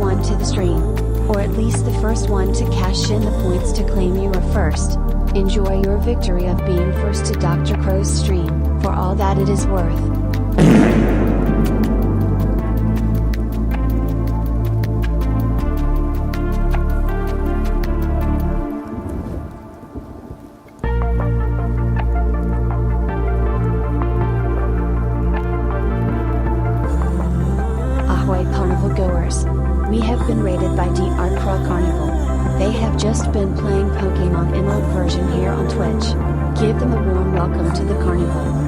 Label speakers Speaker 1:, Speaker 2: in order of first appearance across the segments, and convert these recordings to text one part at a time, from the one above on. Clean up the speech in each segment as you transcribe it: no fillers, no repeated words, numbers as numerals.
Speaker 1: one to the stream. Or at least the first one to cash in the points to claim you are first. Enjoy your victory of being first to Dr. Crow's stream, for all that it is worth. Ahoy carnival goers! We have been raided by DR Crow Carnival. They have just been playing Pokemon Emerald version here on Twitch. Give them a warm welcome to the carnival.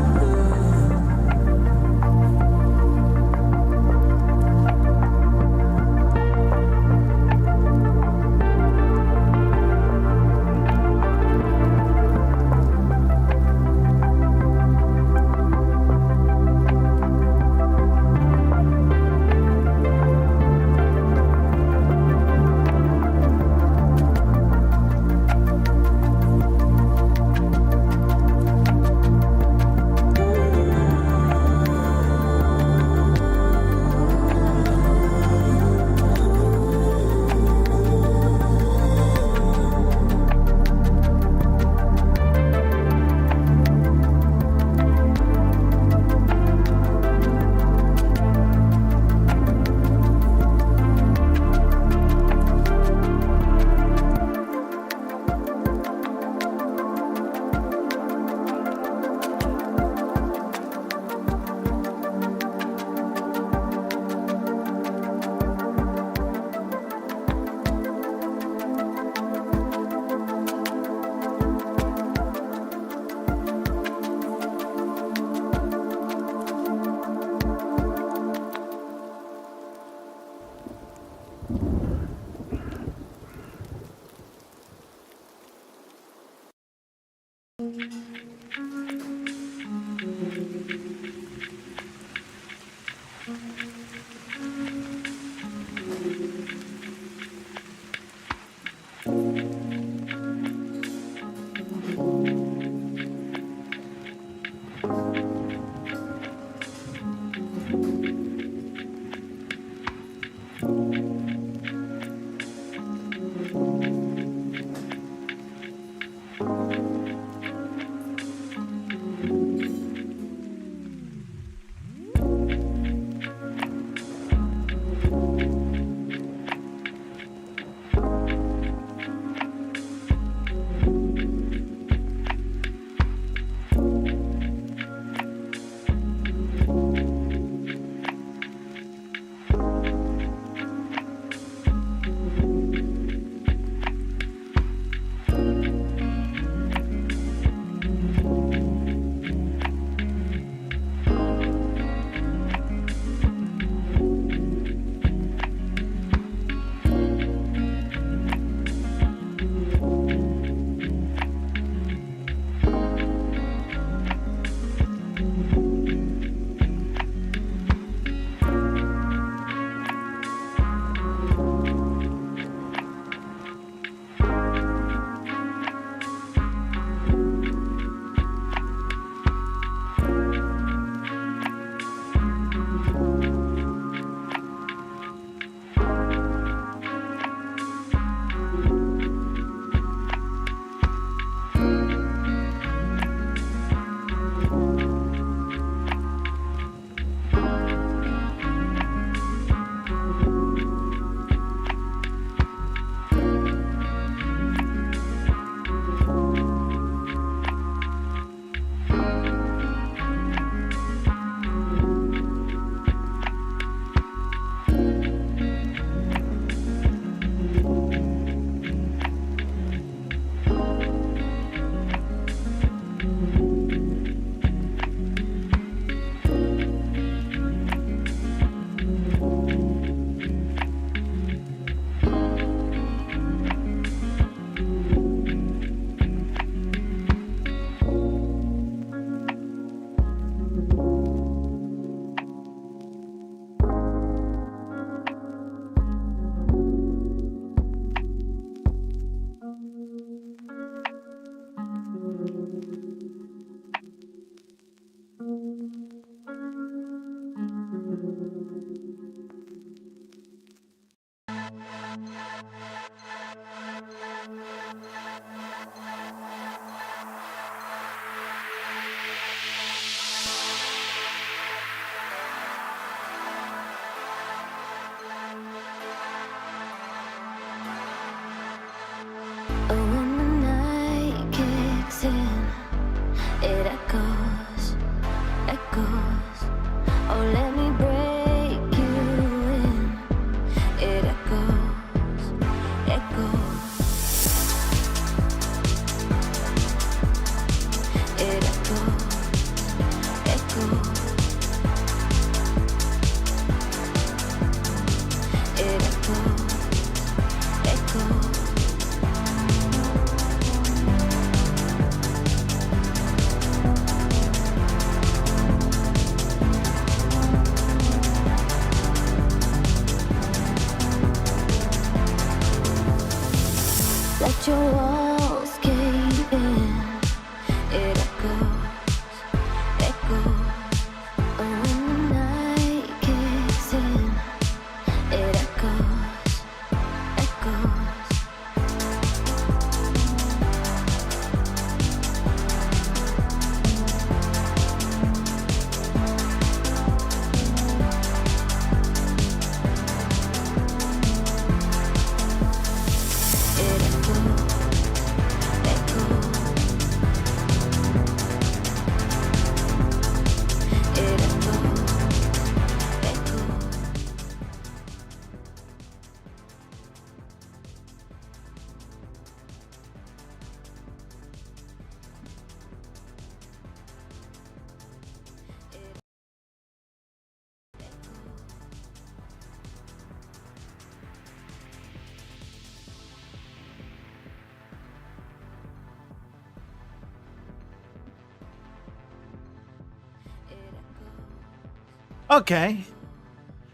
Speaker 2: Okay.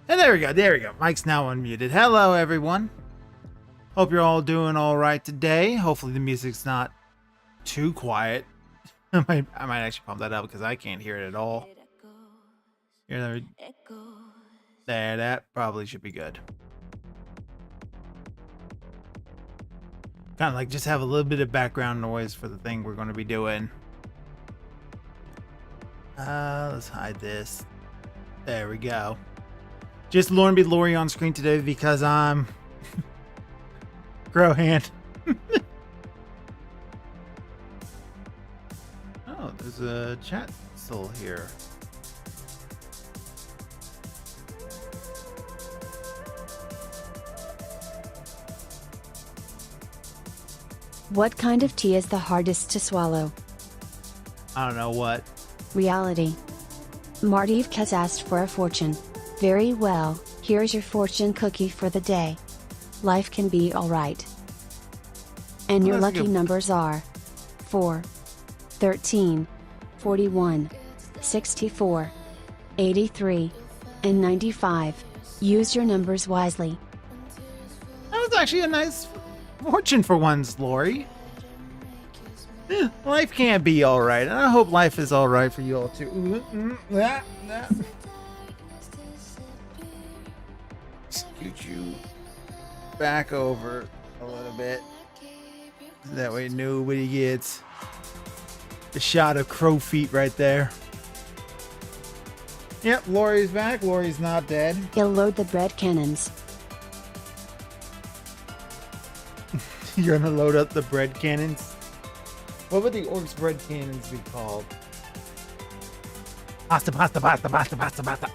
Speaker 2: And there we go. There we go. Mike's now unmuted. Hello, everyone. Hope you're all doing all right today. Hopefully the music's not too quiet. I might actually pump that up because I can't hear it at all. Here, there, that probably should be good. Kind of like just have a little bit of background noise for the thing we're going to be doing. Let's hide this. There we go. Just Lauren be Lori on screen today because I'm Grow hand. Oh, there's a chat still here.
Speaker 1: What kind of tea is the hardest to swallow?
Speaker 2: I don't know what.
Speaker 1: Reality. Martiv has asked for a fortune. Very well, here's your fortune cookie for the day. Life can be alright. And your lucky numbers are 4, 13, 41, 64, 83, and 95. Use your numbers wisely.
Speaker 2: That was actually a nice fortune for once, Lori. Life can't be alright, and I hope life is alright for you all too. Scoot you back over a little bit. That way nobody gets the shot of crow feet right there. Yep, Lori's back. Lori's not dead.
Speaker 1: You'll load the bread cannons.
Speaker 2: You're gonna load up the bread cannons? What would the Orks bread cannons be called? Pasta, pasta, pasta, pasta, pasta, pasta.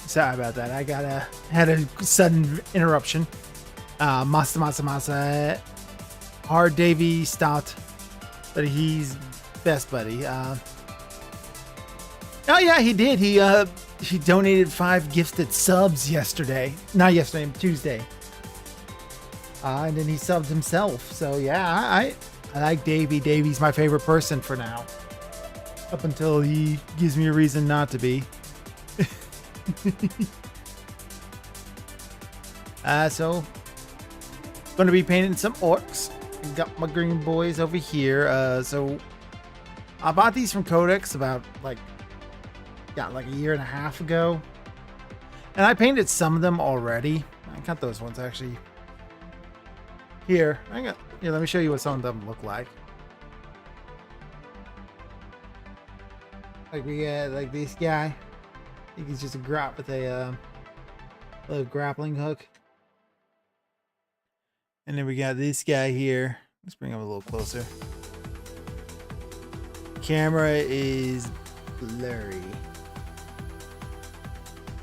Speaker 2: Sorry about that. I had a sudden interruption. Masa. Hard Davy stopped, but he's best buddy. Oh yeah, he did. He donated 5 gifted subs yesterday. Not yesterday, Tuesday. And then he subbed himself. So yeah, I like Davy. Davy's my favorite person for now. Up until he gives me a reason not to be. So gonna be painting some orcs. Got my green boys over here. So I bought these from Codex about like a year and a half ago, and I painted some of them already. I got those ones actually here. Let me show you what some of them look like. Like we got like this guy. I think he's just a grap with a little grappling hook. And then we got this guy here. Let's bring him a little closer. Camera is blurry.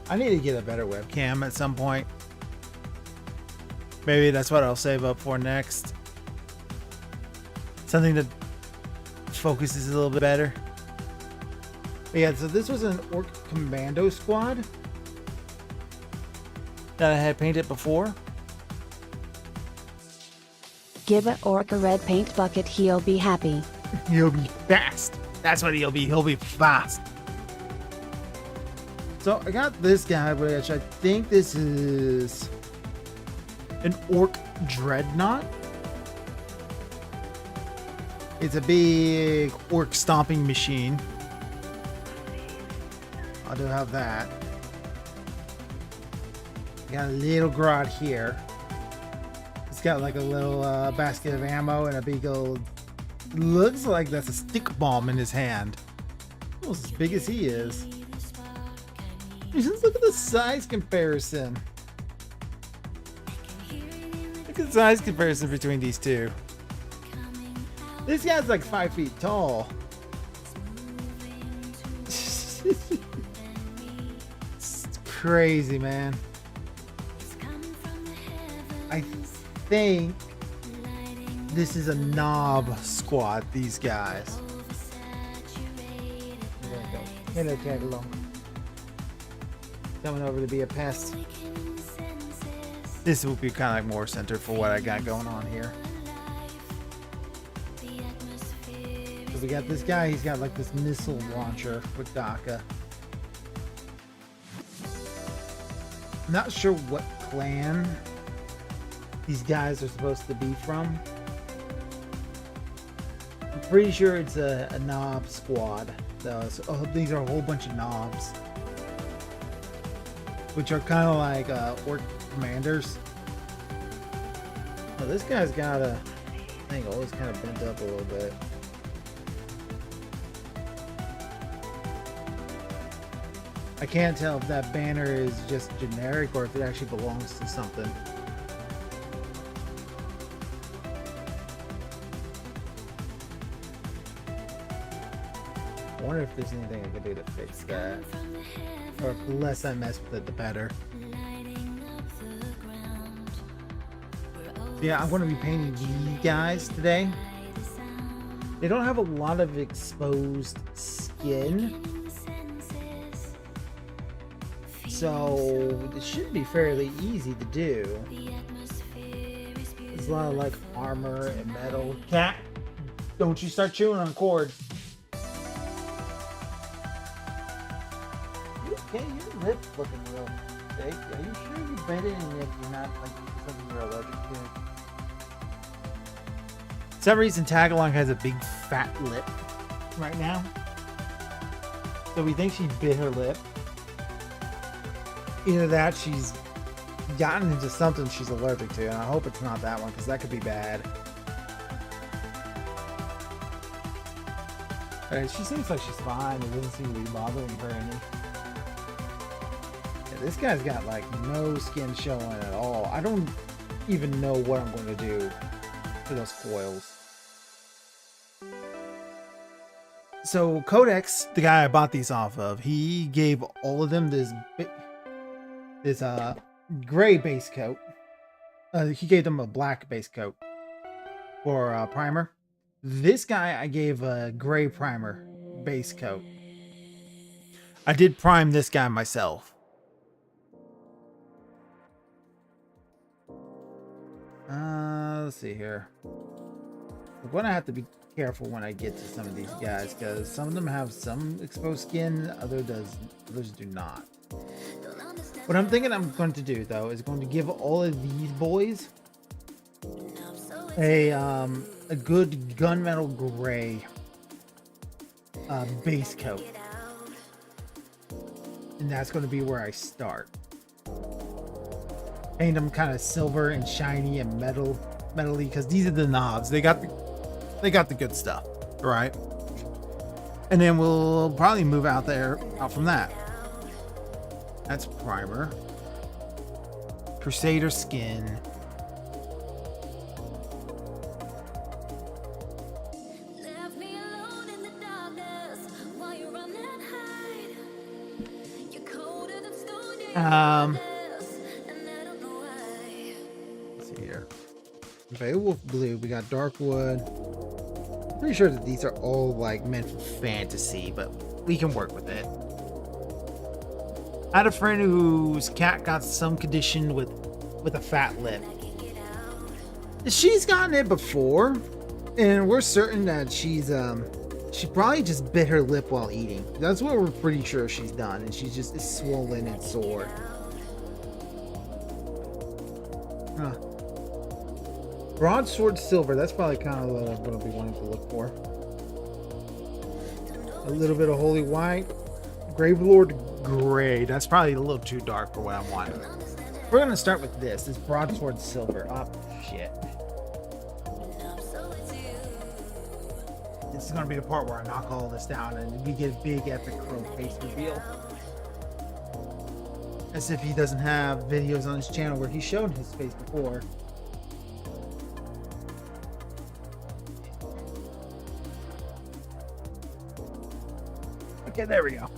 Speaker 2: I need to get a better webcam at some point. Maybe that's what I'll save up for next. Something that focuses a little bit better. But yeah, so this was an Orc Commando squad that I had painted before.
Speaker 1: Give an orc a red paint bucket, he'll be happy.
Speaker 2: He'll be fast. That's what he'll be. He'll be fast. So I got this guy, which I think this is an Orc Dreadnought. It's a big orc stomping machine. I do have that. Got a little Grodd here. He's got like a little basket of ammo and a big old... Looks like that's a stick bomb in his hand. Almost as big as he is. Just look at the size comparison. Look at the size comparison between these two. This guy's like 5 feet tall. It's crazy, man. I think this is a knob squad, these guys. There we go. Hello, tag along. Coming over to be a pest. This will be kind of like more centered for what I got going on here. So we got this guy, he's got like this missile launcher with DACA. Not sure what clan these guys are supposed to be from. I'm pretty sure it's a knob squad. So, these are a whole bunch of knobs, which are kind of like orc commanders. Oh, this guy's got a thing always kind of bent up a little bit. I can't tell if that banner is just generic or if it actually belongs to something. I wonder if there's anything I can do to fix that. Or the less I mess with it, the better. Yeah, I'm going to be painting these guys today. They don't have a lot of exposed skin, so it should be fairly easy to do. There's a lot of like armor and metal. Cat, don't you start chewing on cord. Okay, your lips looking real big. Are you sure you bit it and if you're not like something you're allergic to? For some reason, Tagalong has a big fat lip right now. So we think she bit her lip. Either that, she's gotten into something she's allergic to, and I hope it's not that one, because that could be bad. She seems like she's fine. It doesn't seem to be bothering her any. Yeah, this guy's got like no skin showing at all. I don't even know what I'm going to do for those foils. So Codex, the guy I bought these off of, he gave all of them this gray base coat. He gave them a black base coat for primer. This guy I gave a gray primer base coat. I did prime this guy myself. Let's see here. I'm gonna have to be careful when I get to some of these guys because some of them have some exposed skin, others do not. What I'm thinking I'm going to do though is going to give all of these boys a good gunmetal gray base coat, and that's going to be where I start. Paint them kind of silver and shiny and metally because these are the knobs. They got the good stuff, right? And then we'll probably move out from that. That's primer. Crusader skin. Let's see here. Beowulf blue. We got Darkwood. Pretty sure that these are all like meant for fantasy, but we can work with it. I had a friend whose cat got some condition with a fat lip. She's gotten it before, and we're certain that she probably just bit her lip while eating. That's what we're pretty sure she's done, and she's just is swollen and sore. Huh. Broadsword silver, that's probably kind of what I'm going to be wanting to look for. A little bit of holy white. Gravelord gray, that's probably a little too dark for what I want. We're gonna start with this broadsword silver. Oh shit. This is gonna be the part where I knock all this down and we get a big epic crow face reveal. As if he doesn't have videos on his channel where he's shown his face before. Okay, there we go.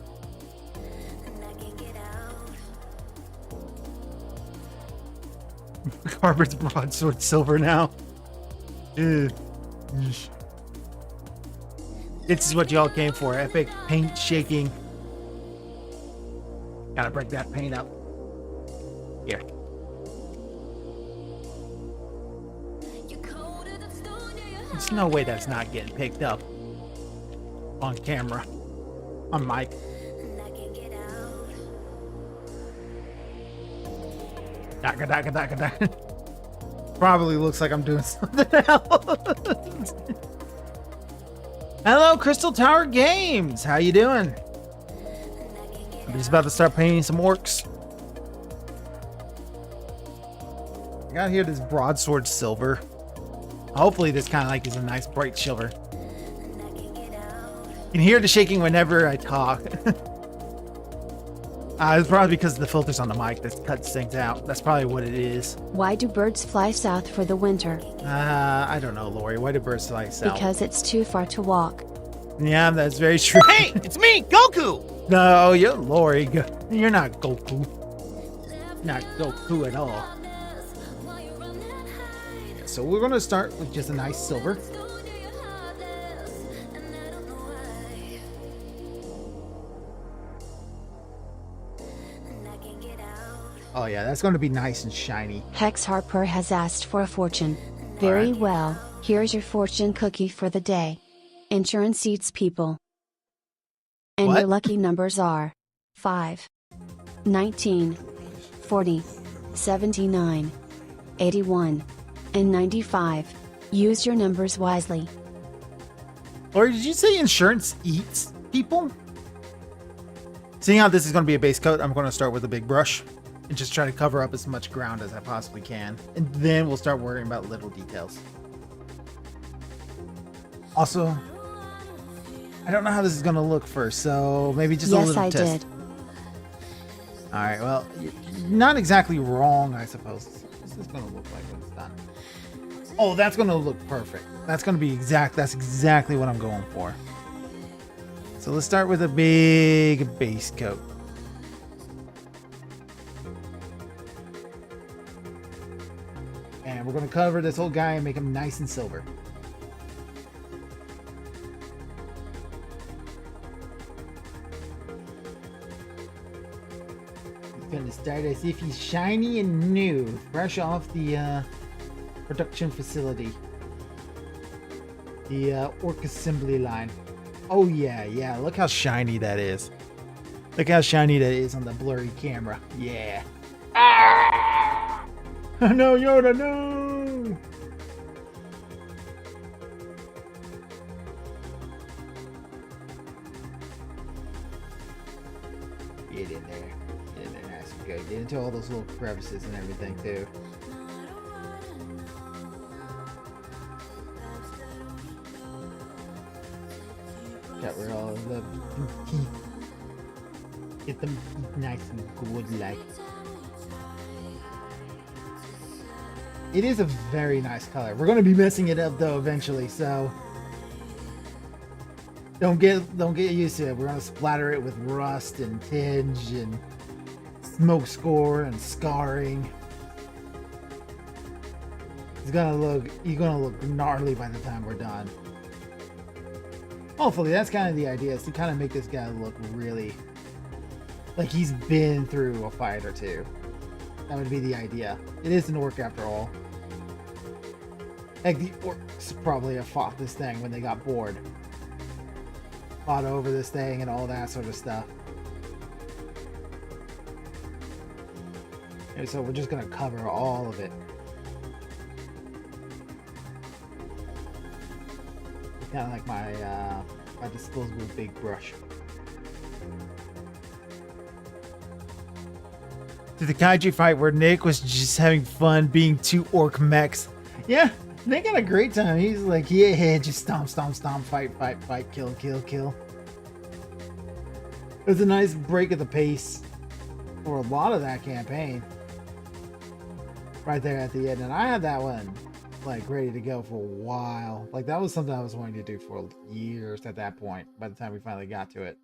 Speaker 2: Carbert's broadsword silver now. Ugh. This is what y'all came for. Epic paint shaking. Gotta break that paint up. Here. There's no way that's not getting picked up on camera. On mic. Daka, daka, daka, daka. Probably looks like I'm doing something else. Hello, Crystal Tower Games. How you doing? I'm just about to start painting some orcs. I got here this broadsword silver. Hopefully this kind of like is a nice bright silver. You can hear the shaking whenever I talk. It's probably because of the filters on the mic that cuts things out. That's probably what it is.
Speaker 1: Why do birds fly south for the winter?
Speaker 2: I don't know, Lori. Why do birds fly south?
Speaker 1: Because it's too far to walk.
Speaker 2: Yeah, that's very true.
Speaker 3: Hey, it's me, Goku!
Speaker 2: No, you're Lori. You're not Goku. Not Goku at all. So we're going to start with just a nice silver. Oh yeah, that's going to be nice and shiny.
Speaker 1: Hex Harper has asked for a fortune. Very
Speaker 2: Alright.
Speaker 1: well, here's your fortune cookie for the day. Insurance eats people. And
Speaker 2: What?
Speaker 1: your lucky numbers are 5, 19, 40, 79, 81, and 95. Use your numbers wisely.
Speaker 2: Lori, did you say insurance eats people? Seeing how this is going to be a base coat, I'm going to start with a big brush and just try to cover up as much ground as I possibly can. And then we'll start worrying about little details. Also, I don't know how this is going to look first, so maybe just a
Speaker 1: Yes,
Speaker 2: little
Speaker 1: I
Speaker 2: test.
Speaker 1: did.
Speaker 2: All right, well, you're not exactly wrong, I suppose. This is going to look like when it's done. Oh, that's going to look perfect. That's going to be exact. That's exactly what I'm going for. So let's start with a big base coat. And we're going to cover this whole guy and make him nice and silver. He's going to start as if he's shiny and new, fresh off the production facility. The Ork assembly line. Oh yeah, look how shiny that is. Look how shiny that is on the blurry camera. Yeah. Ah! No, Yoda, no! Get in there. Get in there nice and good. Get into all those little crevices and everything too. Got rid of all of the teeth. Get them nice and good like. It is a very nice color. We're going to be messing it up though eventually, so don't get used to it. We're going to splatter it with rust and tinge and smoke score and scarring. You're gonna look gnarly by the time we're done. Hopefully, that's kind of the idea, is to kind of make this guy look really like he's been through a fight or two. That would be the idea. It is an orc after all. Heck, the orcs probably have fought this thing when they got bored. Fought over this thing and all that sort of stuff. And so we're just going to cover all of it. Kind of like my disposable big brush. to the kaiju fight where Nick was just having fun being two orc mechs. Yeah, they got a great time. He's like, yeah, just stomp, stomp, stomp, fight, fight, fight, kill, kill, kill. It was a nice break of the pace for a lot of that campaign. Right there at the end. And I had that one like ready to go for a while. Like that was something I was wanting to do for years at that point by the time we finally got to it.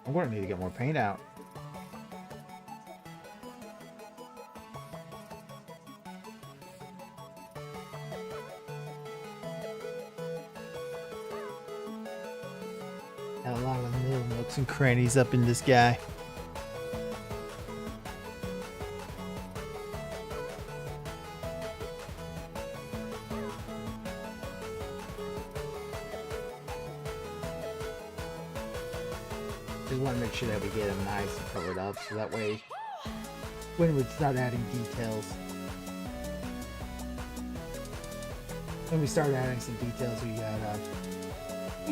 Speaker 2: I'm gonna need to get more paint out. Got a lot of little nooks and crannies up in this guy. Just want to make sure that we get him nice and covered up so that way when we start adding details, when we start adding some details, we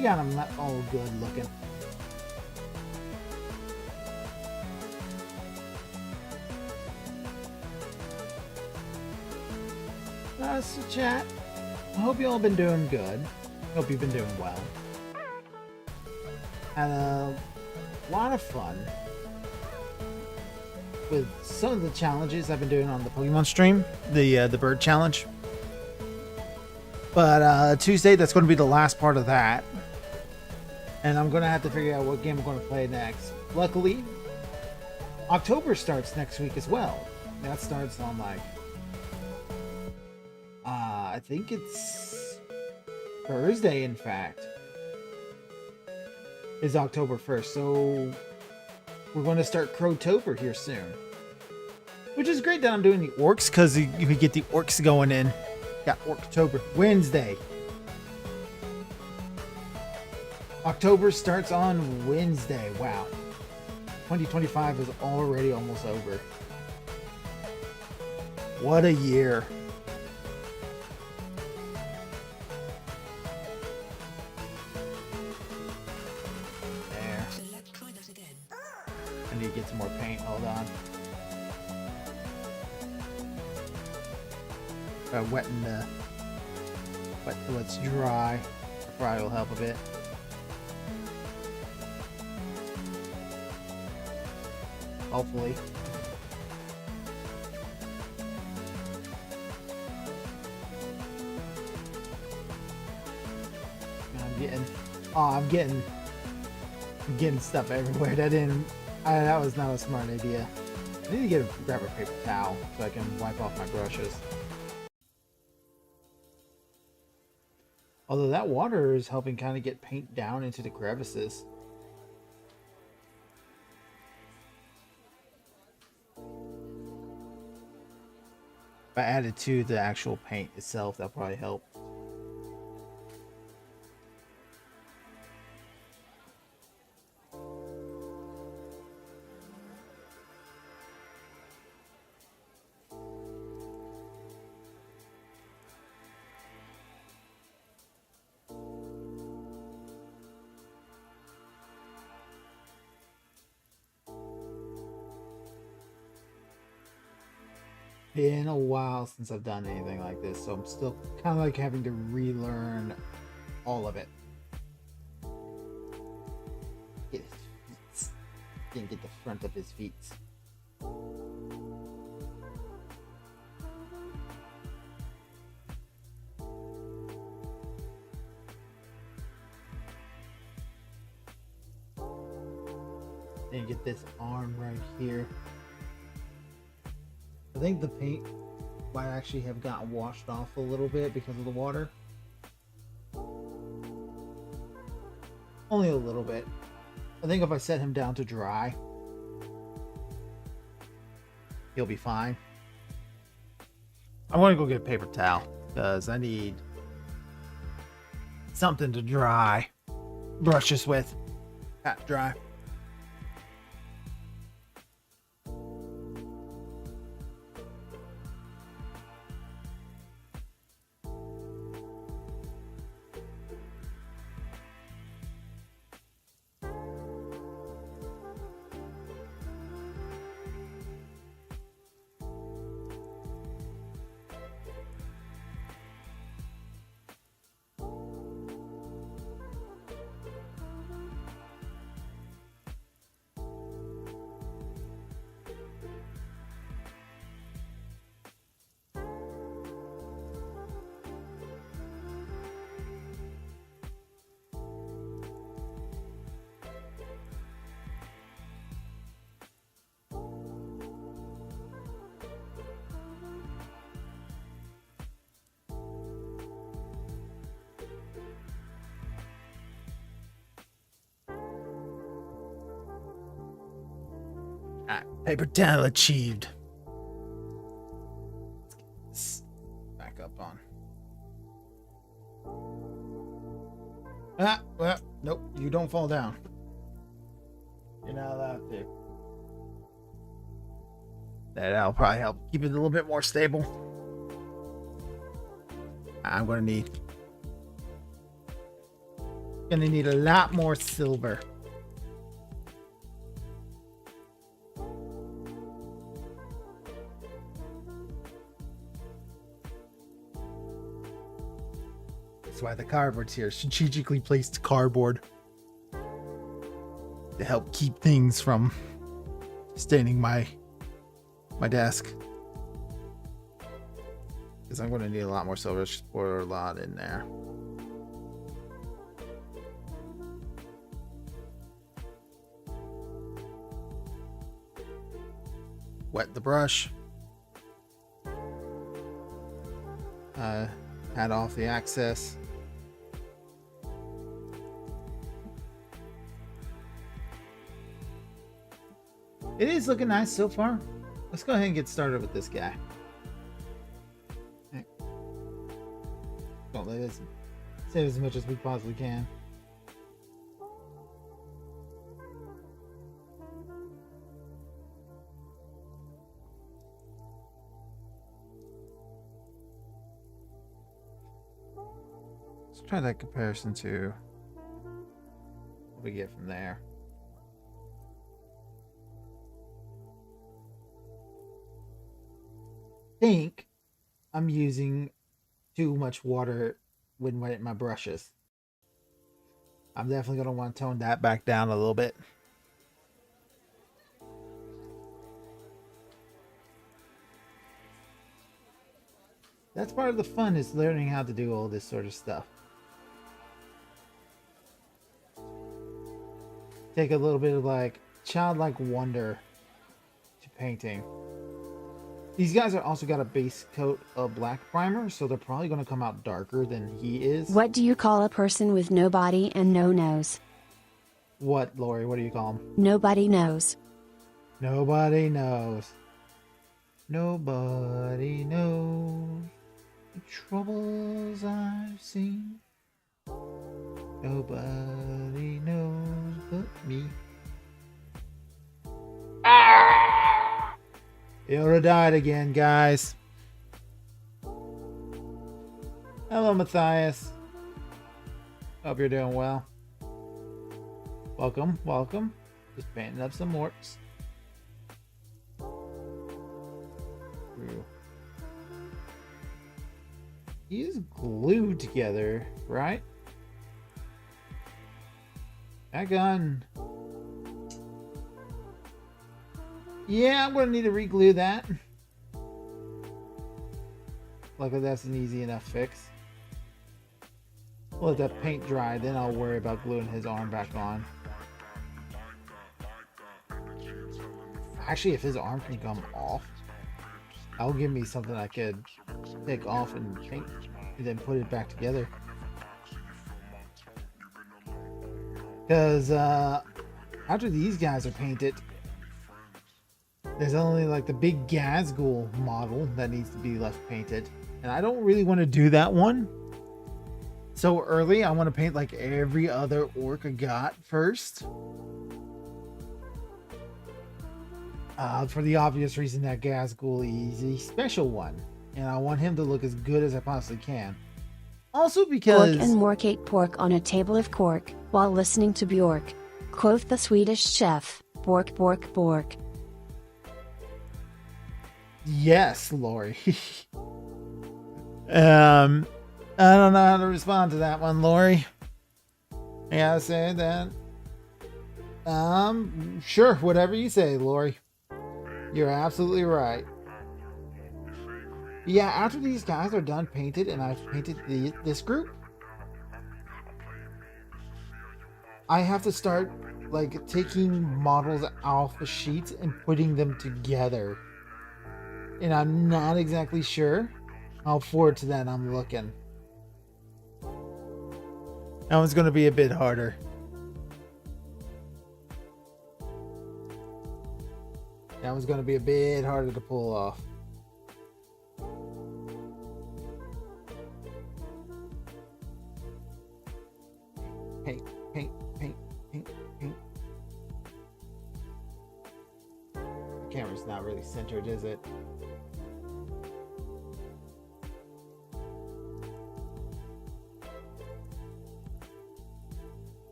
Speaker 2: got them all good looking. So chat, I hope you all been doing good. Hope you've been doing well. Had a lot of fun with some of the challenges I've been doing on the Pokemon stream, the bird challenge. But Tuesday, that's going to be the last part of that, and I'm going to have to figure out what game I'm going to play next. Luckily, October starts next week as well. That starts on like I think it's Thursday, in fact, is October 1st. So we're going to start Crowtober here soon. Which is great that I'm doing the Orks, because you can get the Orks going in. Got Orktober. Wednesday. October starts on Wednesday. Wow. 2025 is already almost over. What a year. I need to get some more paint. Hold on. Wetting the wet till it's dry. Probably will help a bit. Hopefully. I'm getting stuff everywhere. That was not a smart idea. I need to grab a paper towel so I can wipe off my brushes. Although that water is helping kind of get paint down into the crevices. If I added to the actual paint itself, that'll probably help. Been a while since I've done anything like this, so I'm still kind of like having to relearn all of it. Get his feet. Didn't get the front of his feet. Then get this arm right here. I think the paint might actually have gotten washed off a little bit because of the water. Only a little bit. I think if I set him down to dry, he'll be fine. I want to go get a paper towel because I need something to dry brushes with. Pat dry. Paper towel achieved. Let's back up on. Well, nope, you don't fall down. You're not allowed to. That'll probably help keep it a little bit more stable. I'm gonna need a lot more silver. That's why the cardboard's here. Strategically placed cardboard to help keep things from staining my desk. Because I'm going to need a lot more silver for a lot in there. Wet the brush. Had off the excess. It is looking nice so far. Let's go ahead and get started with this guy. Don't let us save as much as we possibly can. Let's try that comparison to what we get from there. Think I'm using too much water when wetting my brushes. I'm definitely going to want to tone that back down a little bit. That's part of the fun, is learning how to do all this sort of stuff. Take a little bit of like childlike wonder to painting. These guys are also got a base coat of black primer, so they're probably going to come out darker than he is.
Speaker 1: What do you call a person with no body and no nose?
Speaker 2: What, Lori? What do you call them?
Speaker 1: Nobody knows.
Speaker 2: Nobody knows. Nobody knows the troubles I've seen. Nobody knows but me. Yoda died again, guys. Hello, Matthias. Hope you're doing well. Welcome, welcome. Just painting up some orcs. He's glued together, right? That gun. Yeah, I'm gonna need to re-glue that. Luckily, that's an easy enough fix. We'll let that paint dry, then I'll worry about gluing his arm back on. Actually, if his arm can come off, that'll give me something I could take off and paint, and then put it back together. Because after these guys are painted, there's only like the big Gazgul model that needs to be left painted. And I don't really want to do that one so early. I want to paint like every other orc I got first. For the obvious reason that Gazgul is a special one. And I want him to look as good as I possibly can. Also because...
Speaker 1: Pork and Mork ate pork on a table of cork, while listening to Bjork. Quoth the Swedish chef, "Bork, bork, bork."
Speaker 2: Yes, Lori. I don't know how to respond to that one, Lori. I gotta say that. Sure, whatever you say, Lori. You're absolutely right. Yeah, after these guys are done painted, and I've painted this group, I have to start like taking models off the sheets and putting them together. And I'm not exactly sure how forward to that I'm looking. That one's going to be a bit harder. That was going to be a bit harder to pull off. Paint, paint, paint, paint, paint. The camera's not really centered, is it?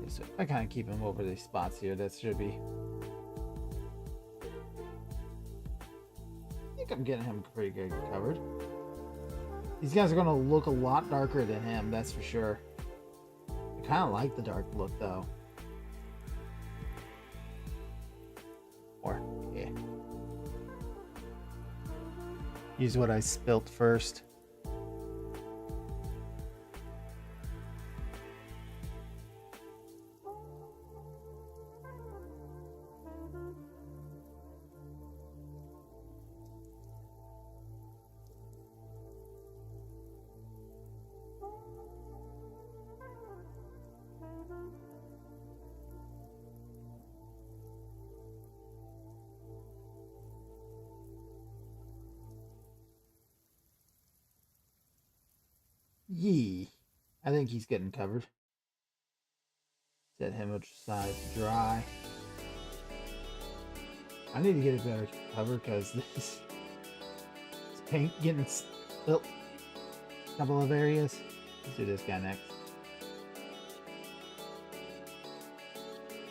Speaker 2: So I kind of keep him over these spots here. That should be. I think I'm getting him pretty good covered. These guys are going to look a lot darker than him, that's for sure. I kind of like the dark look, though. Or, yeah. Use what I spilt first. Yee. I think he's getting covered. Set him aside to dry. I need to get a better cover because this paint getting spilt a couple of areas. Let's do this guy next.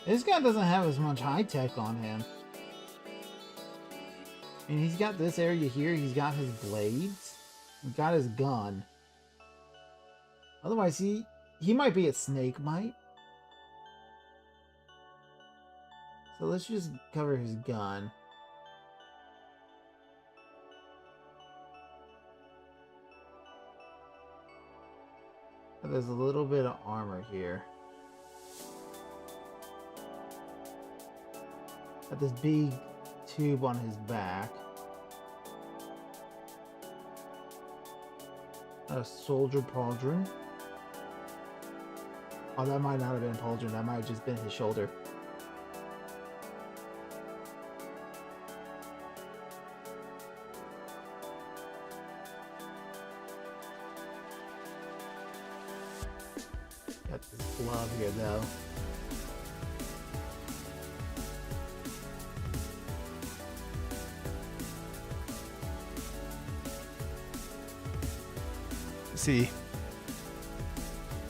Speaker 2: This guy doesn't have as much high tech on him. And he's got this area here. He's got his blades. He's got his gun. Otherwise, he might be a snake bite. So let's just cover his gun. There's a little bit of armor here. Got this big tube on his back. A soldier pauldron. Oh, that might not have been pauldron. That might have just been his shoulder. Got this glove here, though. See.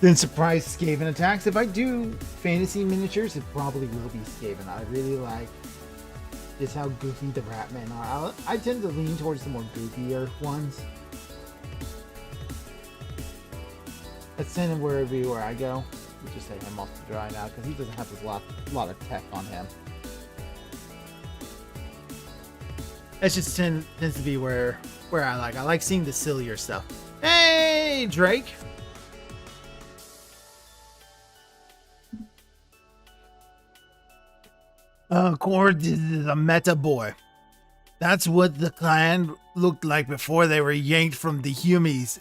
Speaker 2: Then surprise Skaven attacks. If I do fantasy miniatures, it probably will be Skaven. I really like just how goofy the Ratmen are. I tend to lean towards the more goofier ones. Let's send him wherever I go. We'll just set him off to dry now because he doesn't have a lot of tech on him. That just tends to be where I like. I like seeing the sillier stuff. Hey, Drake. Cord is a meta boy. That's what the clan looked like before they were yanked from the Humies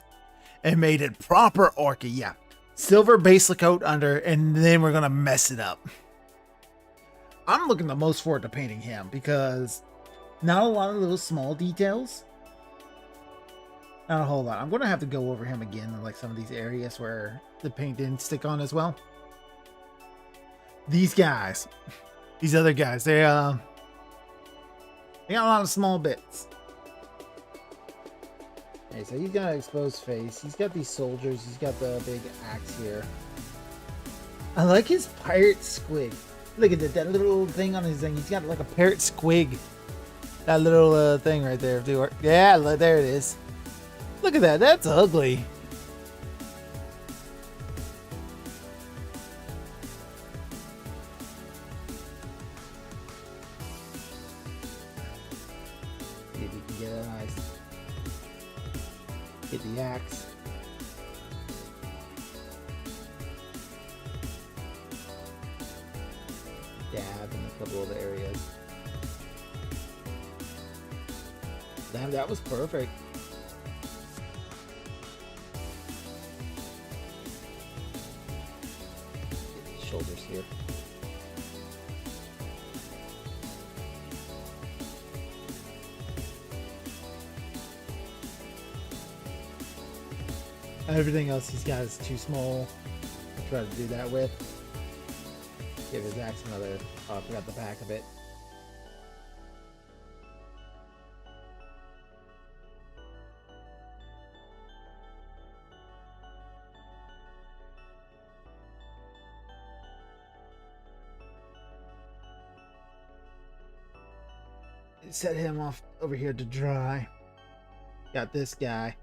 Speaker 2: and made it proper Orky. Yeah. Silver base coat under, and then we're going to mess it up. I'm looking the most forward to painting him because not a lot of little small details. Not a whole lot. I'm going to have to go over him again in like some of these areas where the paint didn't stick on as well. These guys, these other guys, they got a lot of small bits. Okay, so he's got an exposed face. He's got these soldiers. He's got the big axe here. I like his pirate squig. Look at that little thing on his thing. He's got like a parrot squig. That little thing right there. Yeah, there it is. Look at that. That's ugly. See if we can get a nice hit the axe. Dab in a couple of the areas. Damn, that was perfect. Shoulders here. Everything else he's got is too small. I'll try to do that with. Give his axe another. Oh, I forgot the back of it. Set him off over here to dry. Got this guy.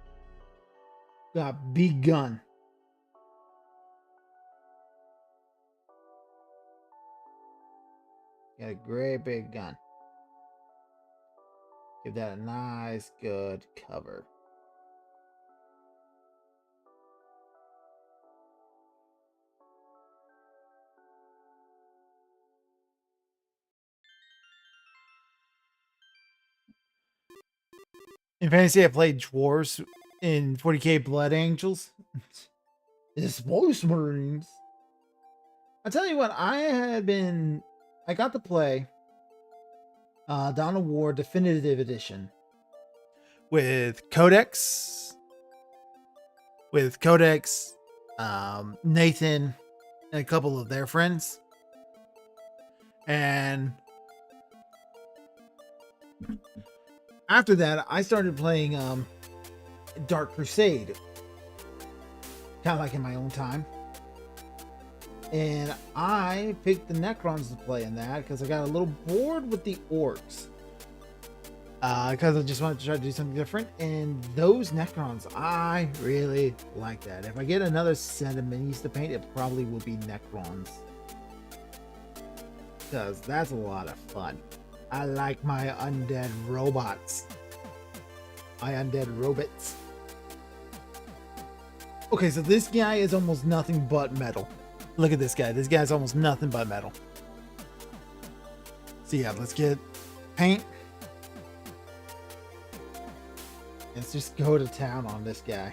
Speaker 2: Got big gun. Got a great big gun. Give that a nice, good cover. In fantasy, I played dwarves in 40k Blood Angels. It's Space Marines. I'll tell you what, I got to play Dawn of War Definitive Edition with Codex, Nathan, and a couple of their friends. And after that, I started playing Dark Crusade, kind of like in my own time. And I picked the Necrons to play in that because I got a little bored with the Orks. Because I just wanted to try to do something different. And those Necrons, I really like that. If I get another set of minis to paint, it probably will be Necrons. Because that's a lot of fun. I like my undead robots. My undead robots. Okay, so this guy is almost nothing but metal. Look at this guy. This guy's almost nothing but metal. So yeah, let's get paint. Let's just go to town on this guy.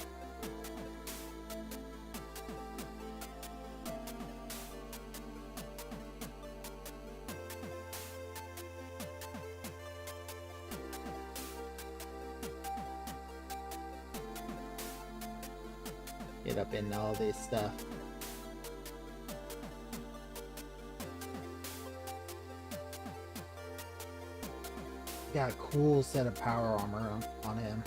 Speaker 2: Get up in all this stuff. Got a cool set of power armor on him.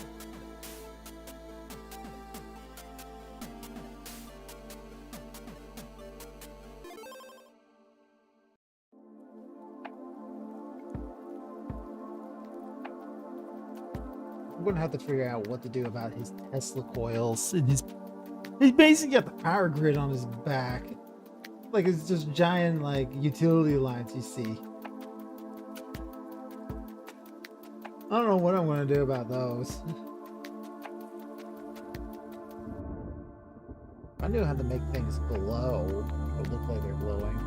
Speaker 2: I'm gonna have to figure out what to do about his Tesla coils and he's basically got the power grid on his back. Like it's just giant like utility lines you see. I don't know what I'm going to do about those. I knew how to make things glow. It look like they're glowing.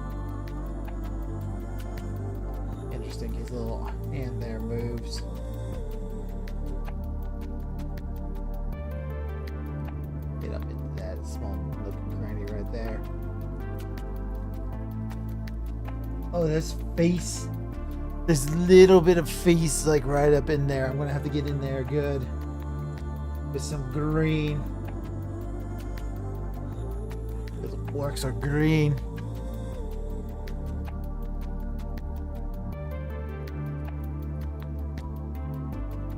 Speaker 2: Interesting, his little hand there moves. Get up into that small looking cranny right there. Oh, this face. This little bit of face like right up in there. I'm gonna have to get in there good with some green. Those orcs are green.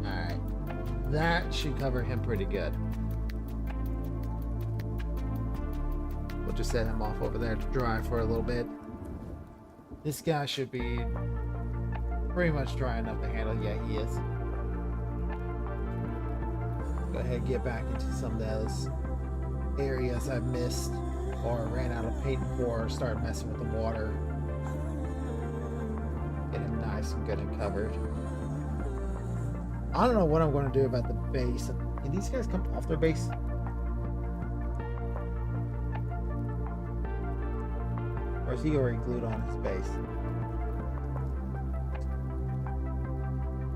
Speaker 2: Alright. That should cover him pretty good. We'll just set him off over there to dry for a little bit. This guy should be pretty much dry enough to handle. Yeah, he is. Go ahead and get back into some of those areas I've missed or ran out of paint for, or start messing with the water. Get him nice and good and covered. I don't know what I'm going to do about the base. Can these guys come off their base? Or is he already glued on his base?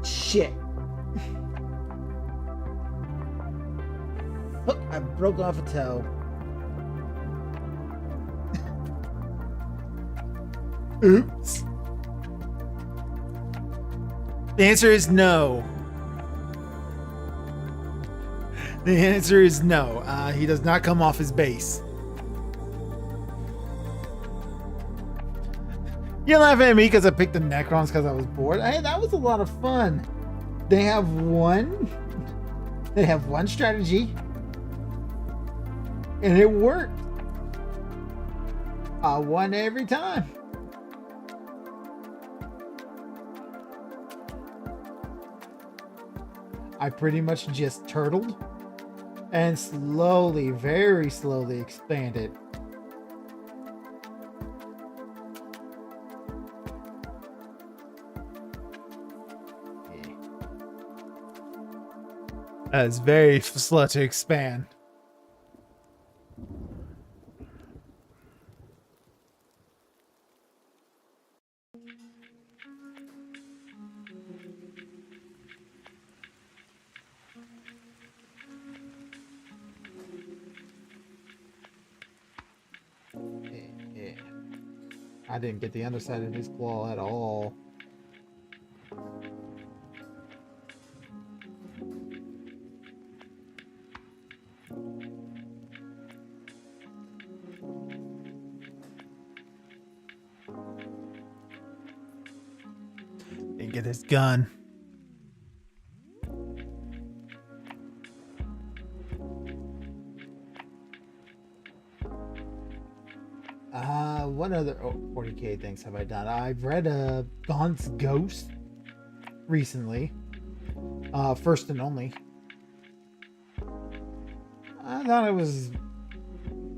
Speaker 2: Shit. Look, I broke off a toe. Oops. The answer is no. The answer is no. He does not come off his base. You're laughing at me because I picked the Necrons because I was bored. Hey, that was a lot of fun. They have one strategy, and it worked. I won every time. I pretty much just turtled and slowly, very slowly expanded. It's very slow to expand. Yeah. I didn't get the underside of his claw at all. Didn't get his gun. What other 40k things have I done? I've read Gaunt's Ghost recently. First and only. I thought it was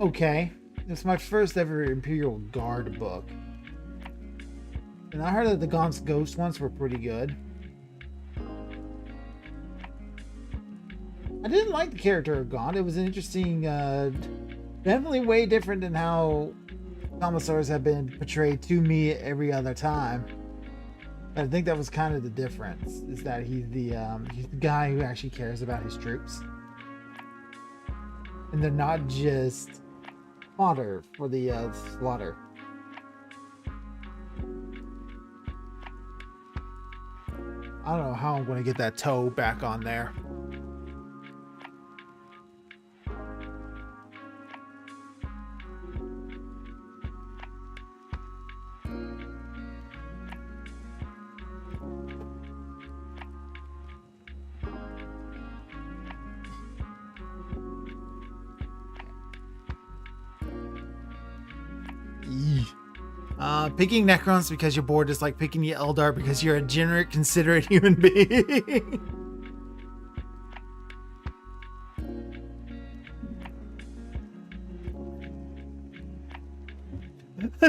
Speaker 2: okay. It's my first ever Imperial Guard book. And I heard that the Gaunt's Ghost ones were pretty good. I didn't like the character of Gaunt. It was an interesting, definitely way different than how commissars have been portrayed to me every other time. But I think that was kind of the difference, is that he's the guy who actually cares about his troops. And they're not just fodder for the slaughter. I don't know how I'm going to get that toe back on there. Picking Necrons because you're bored is like picking the Eldar because you're a generous, considerate human being.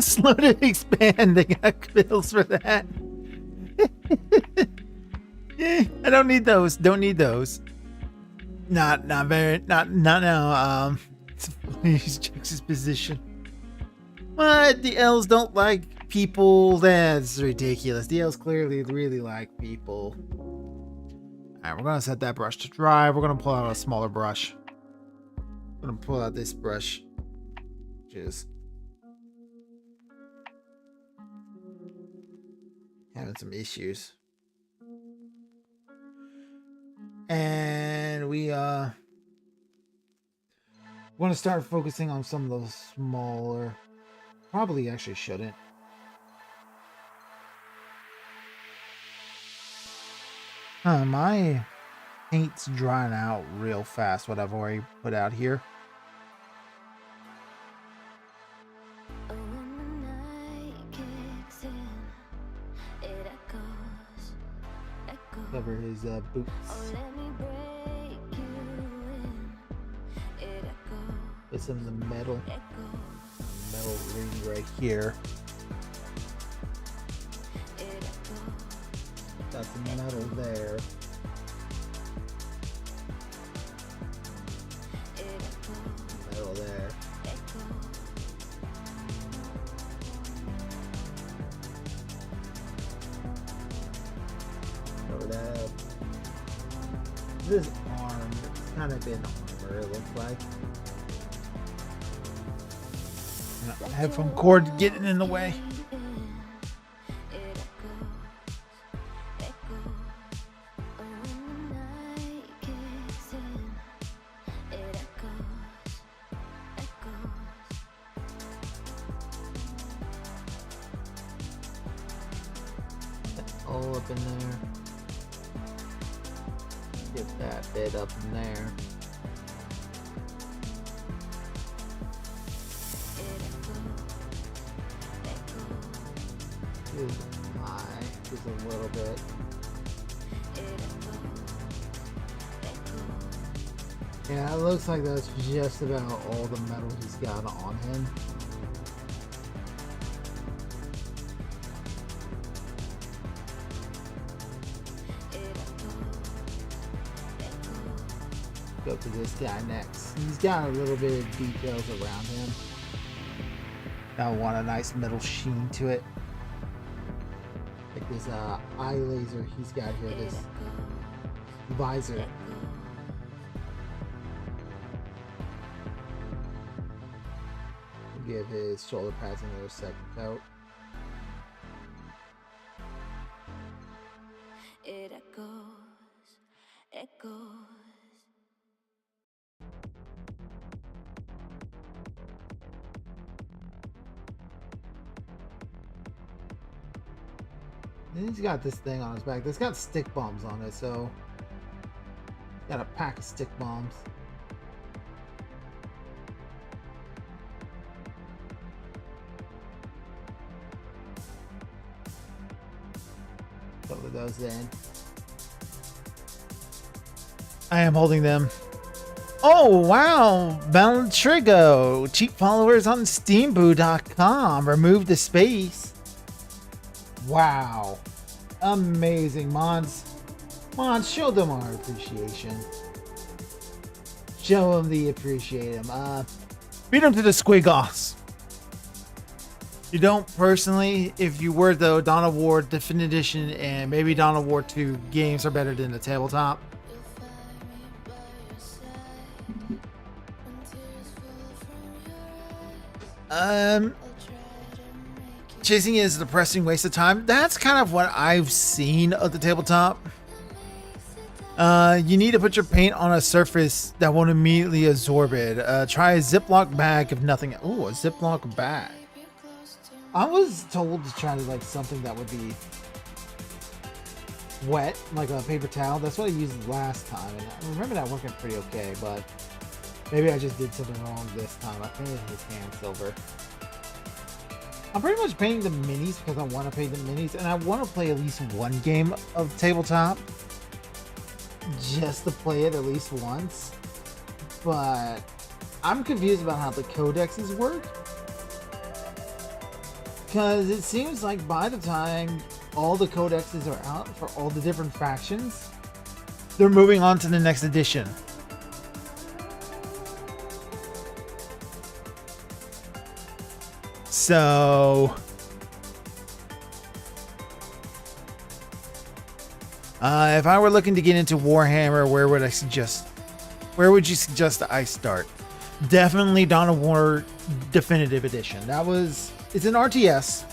Speaker 2: Slow to expand. They got bills for that. I don't need those. Don't need those. Not now. He checks his position. What? The elves don't like people? That's ridiculous. The elves clearly really like people. Alright, we're gonna set that brush to dry. We're gonna pull out a smaller brush. I'm gonna pull out this brush. Which is having some issues. And we want to start focusing on some of those smaller. Probably actually shouldn't. My paint's drying out real fast, what I've already put out here. Cover his boots. It's in the metal ring right here. Got the metal there. Metal there. Cover that up. This arm, it's kind of been armor, it looks like. Headphone cord getting in the way. in there. Get that bit up in there. Just a little bit. Yeah, it looks like that's just about all the metal he's got on him. Go to this guy next. He's got a little bit of details around him. I want a nice metal sheen to it. Like this eye laser he's got here, this visor. Give his shoulder pads another second coat.
Speaker 4: It echoes.
Speaker 2: And he's got this thing on his back that's got stick bombs on it, so got a pack of stick bombs. Put those in. I am holding them. Oh wow, Ballantrigo, cheap followers on Steamboo.com. Remove the space. Wow, amazing, Mons. Mons, show them our appreciation. Show them the appreciate them. Beat them to the squiggles. You don't personally. If you were though, Dawn of War Definitive Edition and maybe Dawn of War 2 games are better than the tabletop. Chasing is a depressing waste of time. That's kind of what I've seen of the tabletop. You need to put your paint on a surface that won't immediately absorb it. Try a Ziploc bag if nothing. Oh, a Ziploc bag. I was told to try to like something that would be wet, like a paper towel. That's what I used last time, and I remember that working pretty okay, but maybe I just did something wrong this time. I painted his hand silver. I'm pretty much painting the minis because I want to paint the minis, and I want to play at least one game of tabletop just to play it at least once. But I'm confused about how the codexes work, because it seems like by the time all the codexes are out for all the different factions, they're moving on to the next edition. So if I were looking to get into Warhammer, where would you suggest I start? Definitely Dawn of War Definitive Edition. It's an RTS,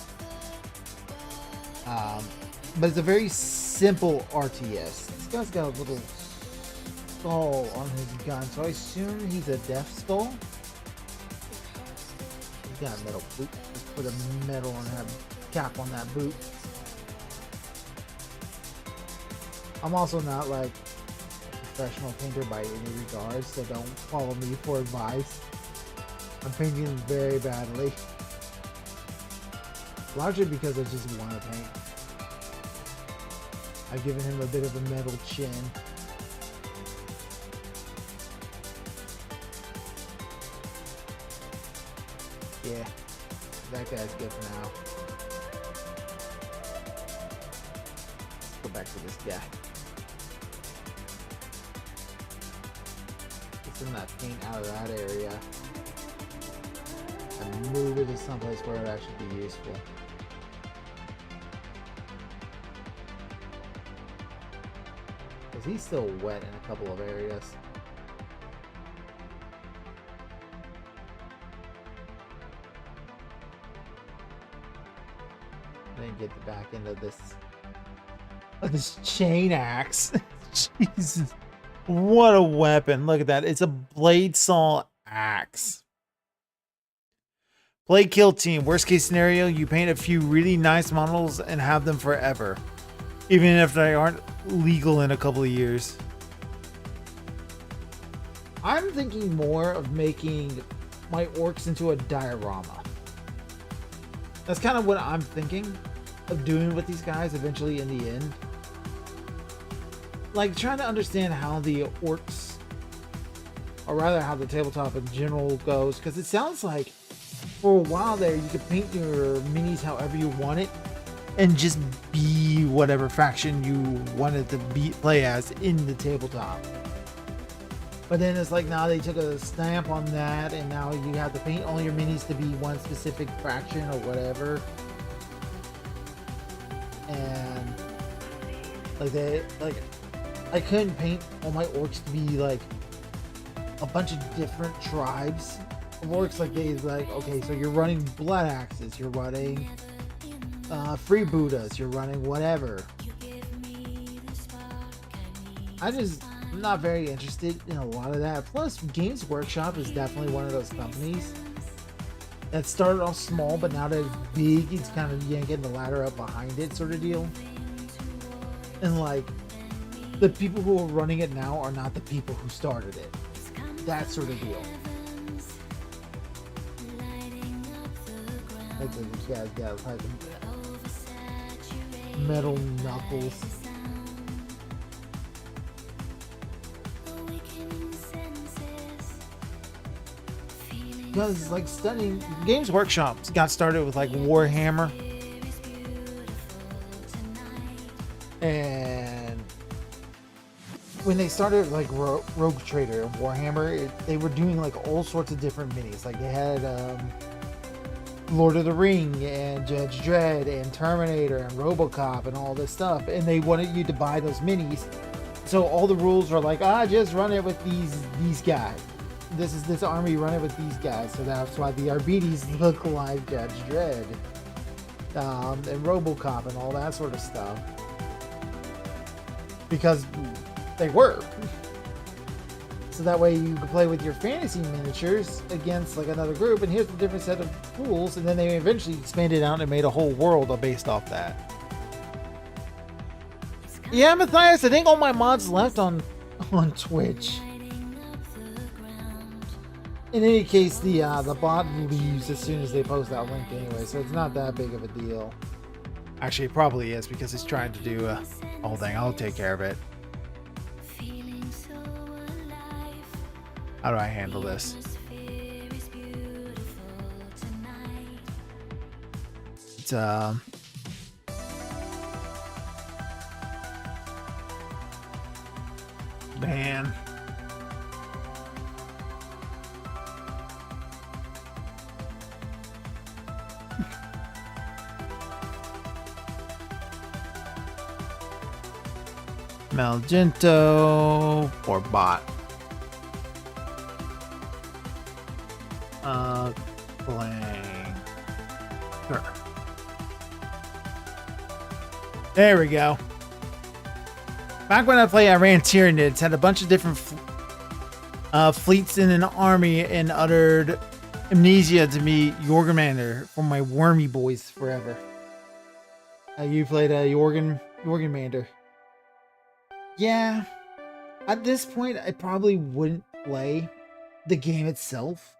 Speaker 2: but it's a very simple RTS. This guy's got a little skull on his gun, so I assume he's a Death Skull. He's got a metal boot. Let's put a metal on that cap on that boot. I'm also not like a professional painter by any regards, so don't follow me for advice. I'm painting very badly. Largely because I just want to paint. I've given him a bit of a metal chin. Yeah, that guy's good for now. Let's go back to this guy. Get some of that paint out of that area and move it to someplace where it would actually be useful. Because he's still wet in a couple of areas. I didn't get the back end of this chain axe. Jesus. What a weapon. Look at that. It's a blade saw axe. Play kill team. Worst case scenario, you paint a few really nice models and have them forever. Even if they aren't legal in a couple of years. I'm thinking more of making my orcs into a diorama. That's kind of what I'm thinking of doing with these guys eventually in the end. Like trying to understand how the orcs, or rather how the tabletop in general goes, because it sounds like for a while there you could paint your minis however you want it and just be whatever faction you wanted to play as in the tabletop. But then it's like now they took a stamp on that, and now you have to paint all your minis to be one specific faction or whatever. And I couldn't paint all my orcs to be like a bunch of different tribes of orcs. Like okay, so you're running blood axes, you're running freebooters, you're running whatever. I'm not very interested in a lot of that. Plus, Games Workshop is definitely one of those companies that started off small, but now that it's big, it's kind of getting the ladder up behind it sort of deal. And like, the people who are running it now are not the people who started it. That sort of deal. Like these guys got like metal knuckles. Because like studying Games Workshop got started with like Warhammer, and when they started like Rogue Trader and Warhammer, they were doing like all sorts of different minis. Like they had Lord of the Ring and Judge Dredd and Terminator and RoboCop and all this stuff, and they wanted you to buy those minis. So all the rules are like, just run it with these guys. This is this army, run it with these guys. So that's why the Arbites look like Judge Dredd and RoboCop and all that sort of stuff, because they were. So that way you can play with your fantasy miniatures against like another group, and here's a different set of rules. And then they eventually expanded out and made a whole world based off that. Yeah, Matthias, I think all my mods left on Twitch. In any case, the bot leaves as soon as they post that link anyway, so it's not that big of a deal. Actually, it probably is, because he's trying to do a whole thing. I'll take care of it. How do I handle this? It's man. Malgento or bot. Blank. Sure. There we go. Back when I played, I ran Tyranids, had a bunch of different fleets in an army, and uttered amnesia to me, Jorgenmander, for my wormy boys forever. You played Jorgenmander. Yeah, at this point, I probably wouldn't play the game itself,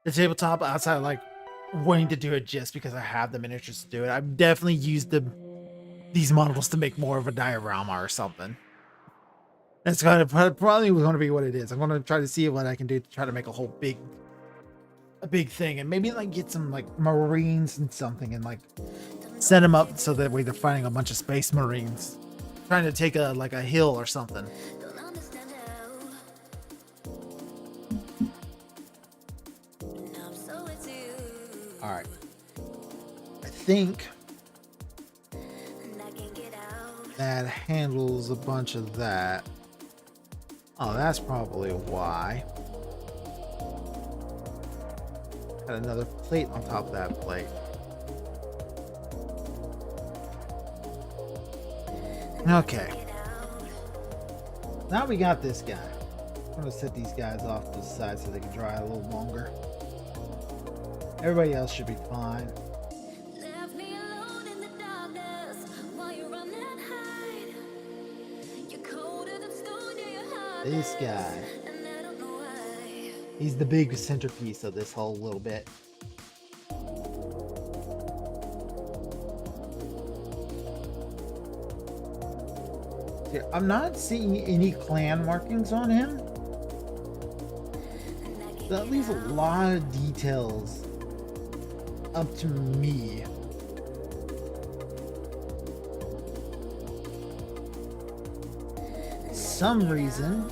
Speaker 2: the tabletop, outside of like wanting to do it just because I have the miniatures to do it. I've definitely used these models to make more of a diorama or something. That's kind of probably going to be what it is. I'm going to try to see what I can do to try to make a whole big thing, and maybe like get some like Marines and something, and like set them up so that way they're fighting a bunch of Space Marines, trying to take a hill or something. All right, I think that handles a bunch of that. Oh, that's probably why. Got another plate on top of that plate. Okay. Now we got this guy. I'm gonna set these guys off to the side so they can dry a little longer. Everybody else should be fine. This guy. He's the big centerpiece of this whole little bit. Yeah, I'm not seeing any clan markings on him. That leaves a lot of details up to me. Some reason.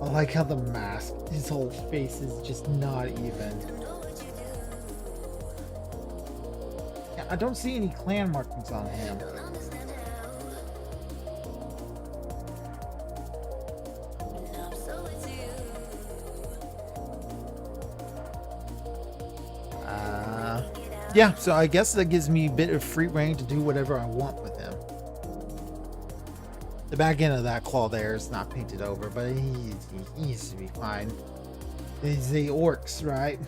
Speaker 2: I like how the mask, his whole face is just not even. Yeah, I don't see any clan markings on him. Yeah, so I guess that gives me a bit of free reign to do whatever I want with him. The back end of that claw there is not painted over, but he needs to be fine. These the Orks, right?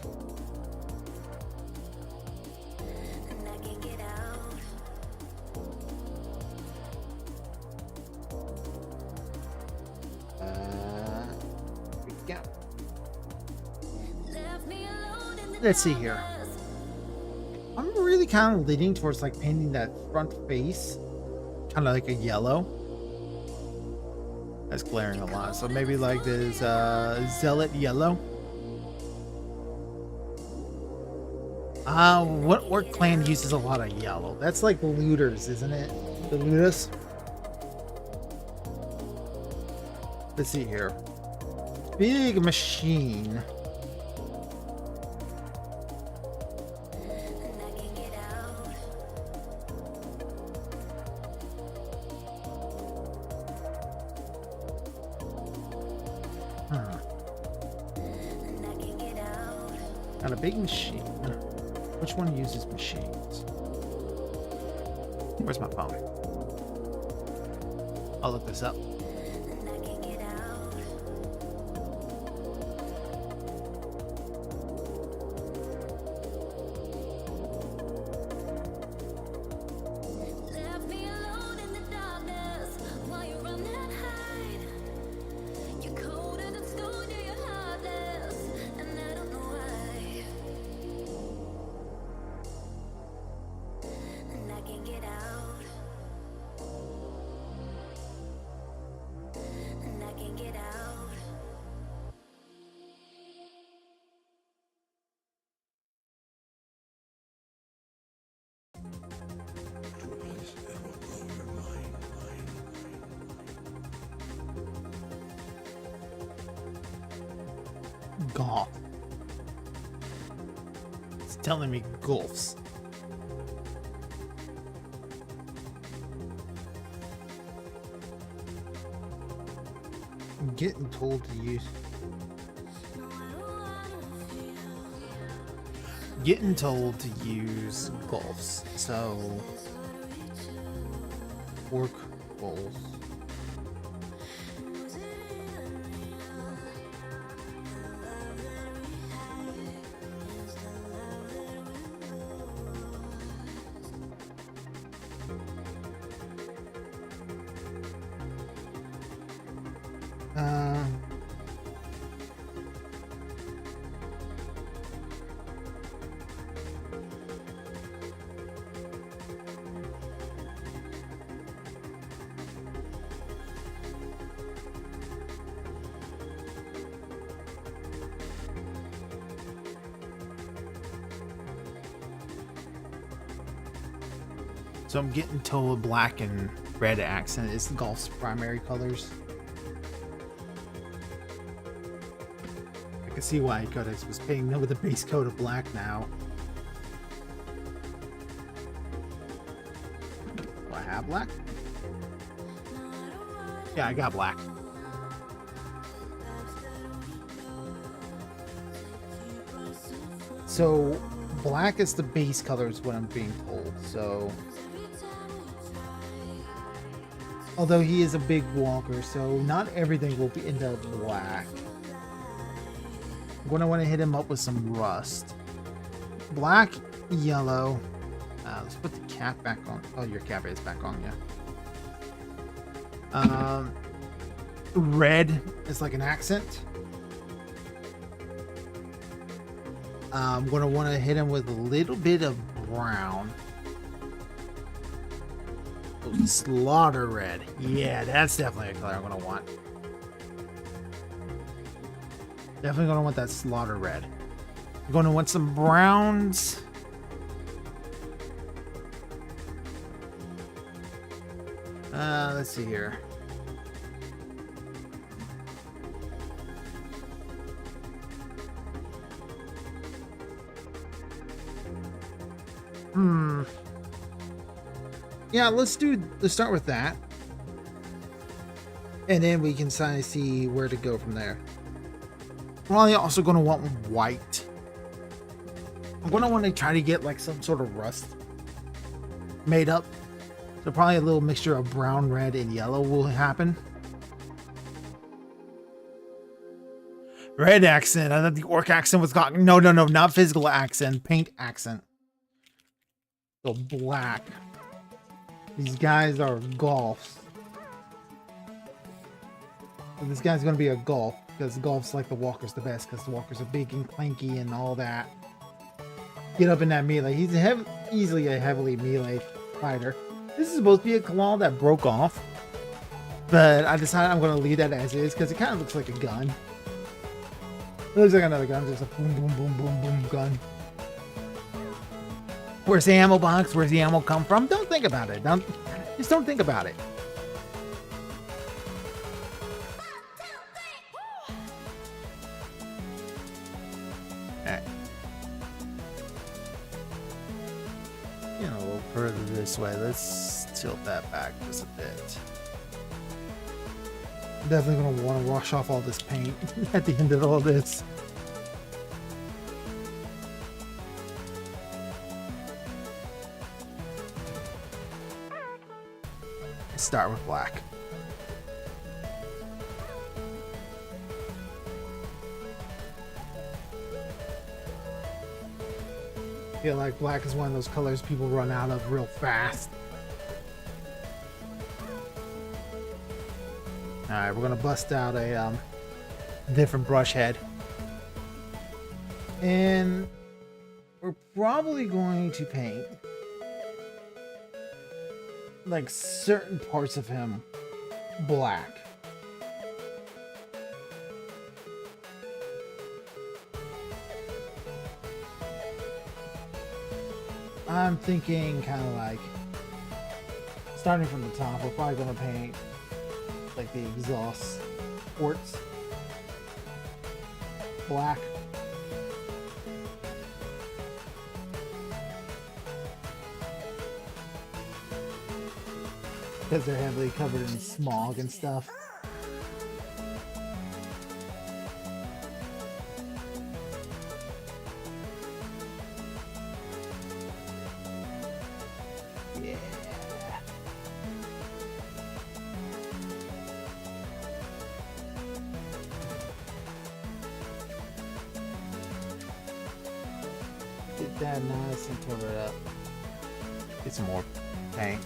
Speaker 2: Here we go. Let's see here. I'm really kind of leaning towards like painting that front face kind of like a yellow. That's glaring a lot, so maybe like this zealot yellow. What orc clan uses a lot of yellow? That's like looters, isn't it? The looters. Let's see here. Big machine. Got a big machine. Which one uses machines? Where's my phone? I'll look this up. Golf. It's telling me golfs. I'm getting told to use. Getting told to use golfs. So orc bowls. So I'm getting told black and red accent is golf's primary colors. I can see why Codex was painting them with a base coat of black now. Do I have black? Yeah, I got black. So black is the base color is what I'm being told. So although he is a big walker, so not everything will be end up black. I'm going to want to hit him up with some rust. Black, yellow, Let's put the cap back on. Oh, your cap is back on, yeah. Red is like an accent. I'm going to want to hit him with a little bit of brown. Oh, slaughter red. Yeah, that's definitely a color I'm going to want. Definitely going to want that slaughter red. I'm going to want some browns. Let's see here. Yeah, let's start with that. And then we can kind of see where to go from there. Probably also going to want white. I'm going to want to try to get like some sort of rust made up. So probably a little mixture of brown, red, and yellow will happen. Red accent. I thought the orc accent was gone. No, not physical accent. Paint accent. So black. These guys are golfs. And this guy's going to be a golf because golf's like the walker's the best because the walkers are big and clanky and all that. Get up in that melee. He's easily a heavily melee fighter. This is supposed to be a claw that broke off, but I decided I'm going to leave that as is because it kind of looks like a gun. It looks like another gun, just a boom, boom, boom, boom, boom gun. Where's the ammo box? Where's the ammo come from? Don't think about it. Just don't think about it. Alright. You know, a little further this way. Let's tilt that back just a bit. I'm definitely going to want to wash off all this paint at the end of all this. Start with black. I feel like black is one of those colors people run out of real fast. Alright, we're gonna bust out a different brush head. And we're probably going to paint like certain parts of him black. I'm thinking kind of like starting from the top. We're probably gonna paint like the exhaust ports black. Because they're heavily covered in smog and stuff. Yeah. Get that nice and cover it up. Get some more paint.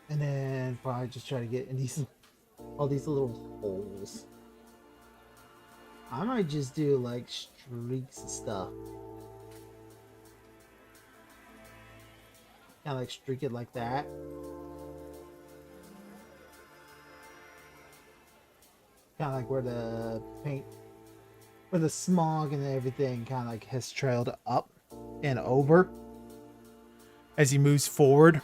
Speaker 2: And then probably just try to get in these all these little holes. I might just do like streaks and stuff. Kind of like streak it like that. Kind of like where the paint, where the smog and everything kind of like has trailed up and over as he moves forward.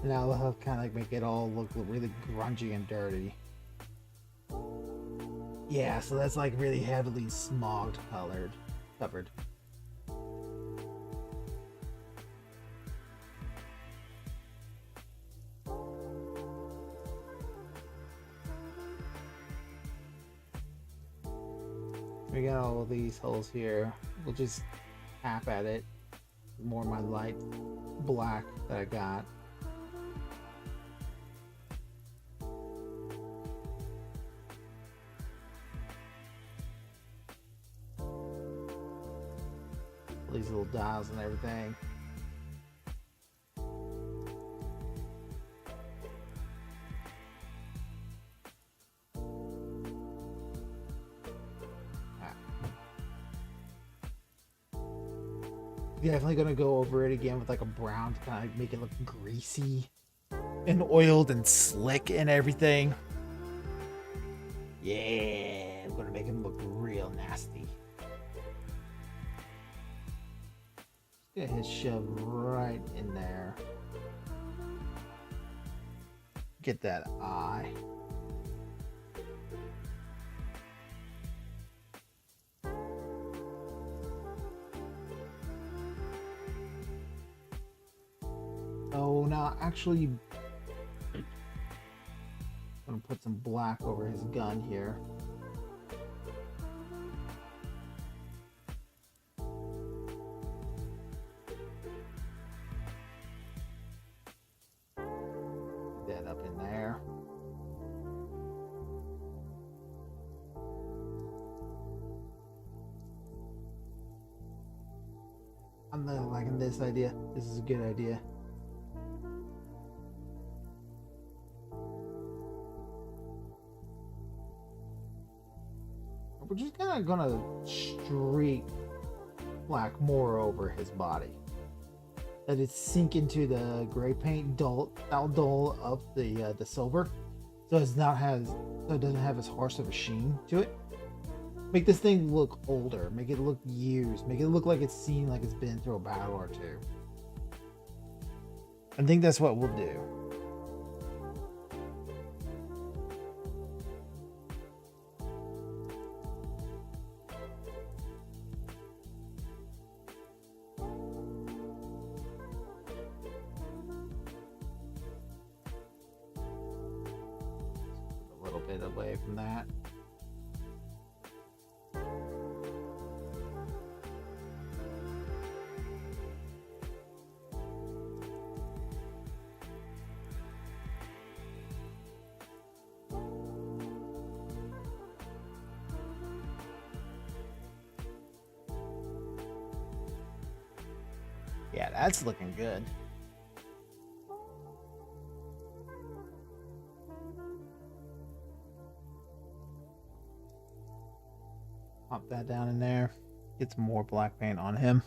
Speaker 2: Now we'll have kind of like make it all look really grungy and dirty. Yeah, so that's like really heavily smogged covered. We got all of these holes here. We'll just tap at it. More of my light black that I got. These little dials and everything. Definitely gonna go over it again with like a brown to kind of make it look greasy and oiled and slick and everything. Yeah, I'm gonna make him look real nasty. Get his shove right in there. Get that eye. Oh, now actually, I'm gonna put some black over his gun here. That up in there. I'm not liking this idea. This is a good idea. We're just kind of gonna streak black more over his body. Let it sink into the gray paint, dull up the silver, so it doesn't have as harsh of a sheen to it. Make this thing look older. Make it look used. Make it look like it's seen, like it's been through a battle or two. I think that's what we'll do. A little bit away from that. Yeah, that's looking good. Pop that down in there. Get some more black paint on him.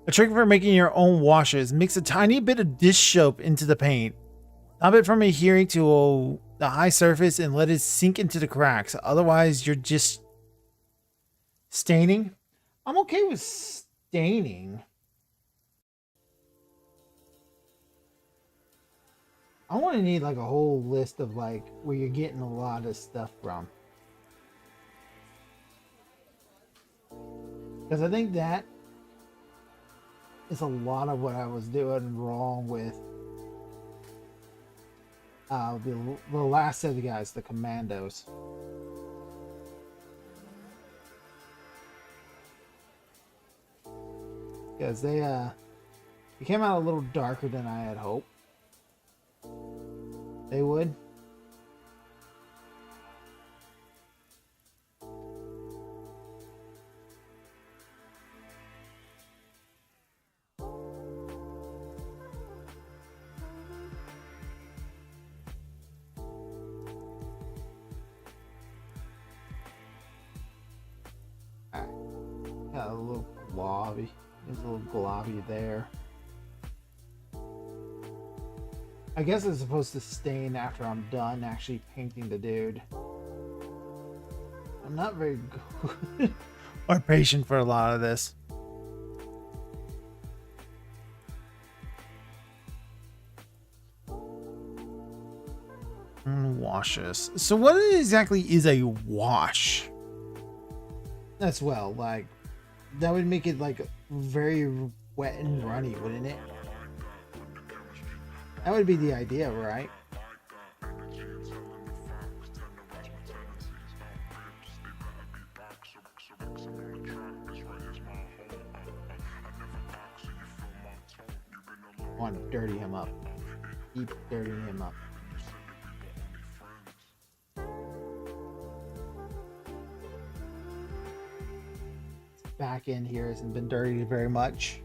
Speaker 2: A trick for making your own washes. Mix a tiny bit of dish soap into the paint. Stop it from adhering to the high surface and let it sink into the cracks. Otherwise, you're just staining. I'm okay with staining. I want to need like a whole list of like where you're getting a lot of stuff from. Because I think that is a lot of what I was doing wrong with the last set of guys, the commandos. Because they came out a little darker than I had hoped they would. Got a little globby. There's a little globby there. I guess it's supposed to stain after I'm done actually painting the dude. I'm not very good or patient for a lot of this. Washes. So what exactly is a wash? That's well, like, that would make it like very wet and runny, wouldn't it? That would be the idea, right? want to dirty him up. Keep dirtying him up. This back end here hasn't been dirtied very much.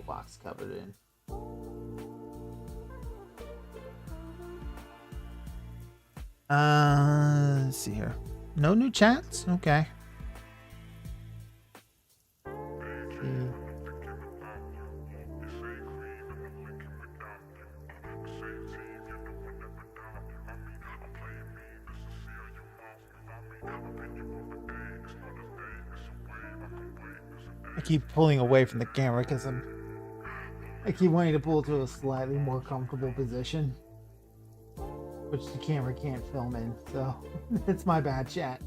Speaker 2: Box covered in. Let's see here. No new chats? Okay. I keep pulling away from the camera because I keep wanting to pull to a slightly more comfortable position, which the camera can't film in, so it's my bad, chat.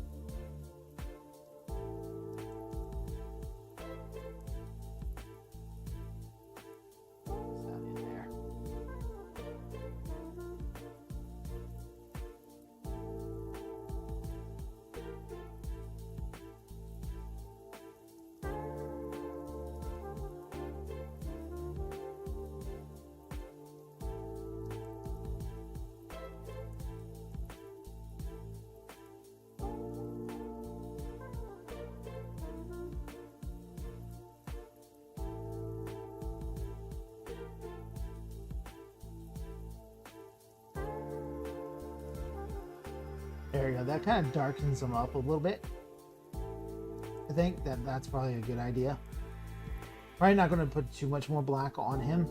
Speaker 2: There you go. That kind of darkens them up a little bit. I think that's probably a good idea. Probably not going to put too much more black on him.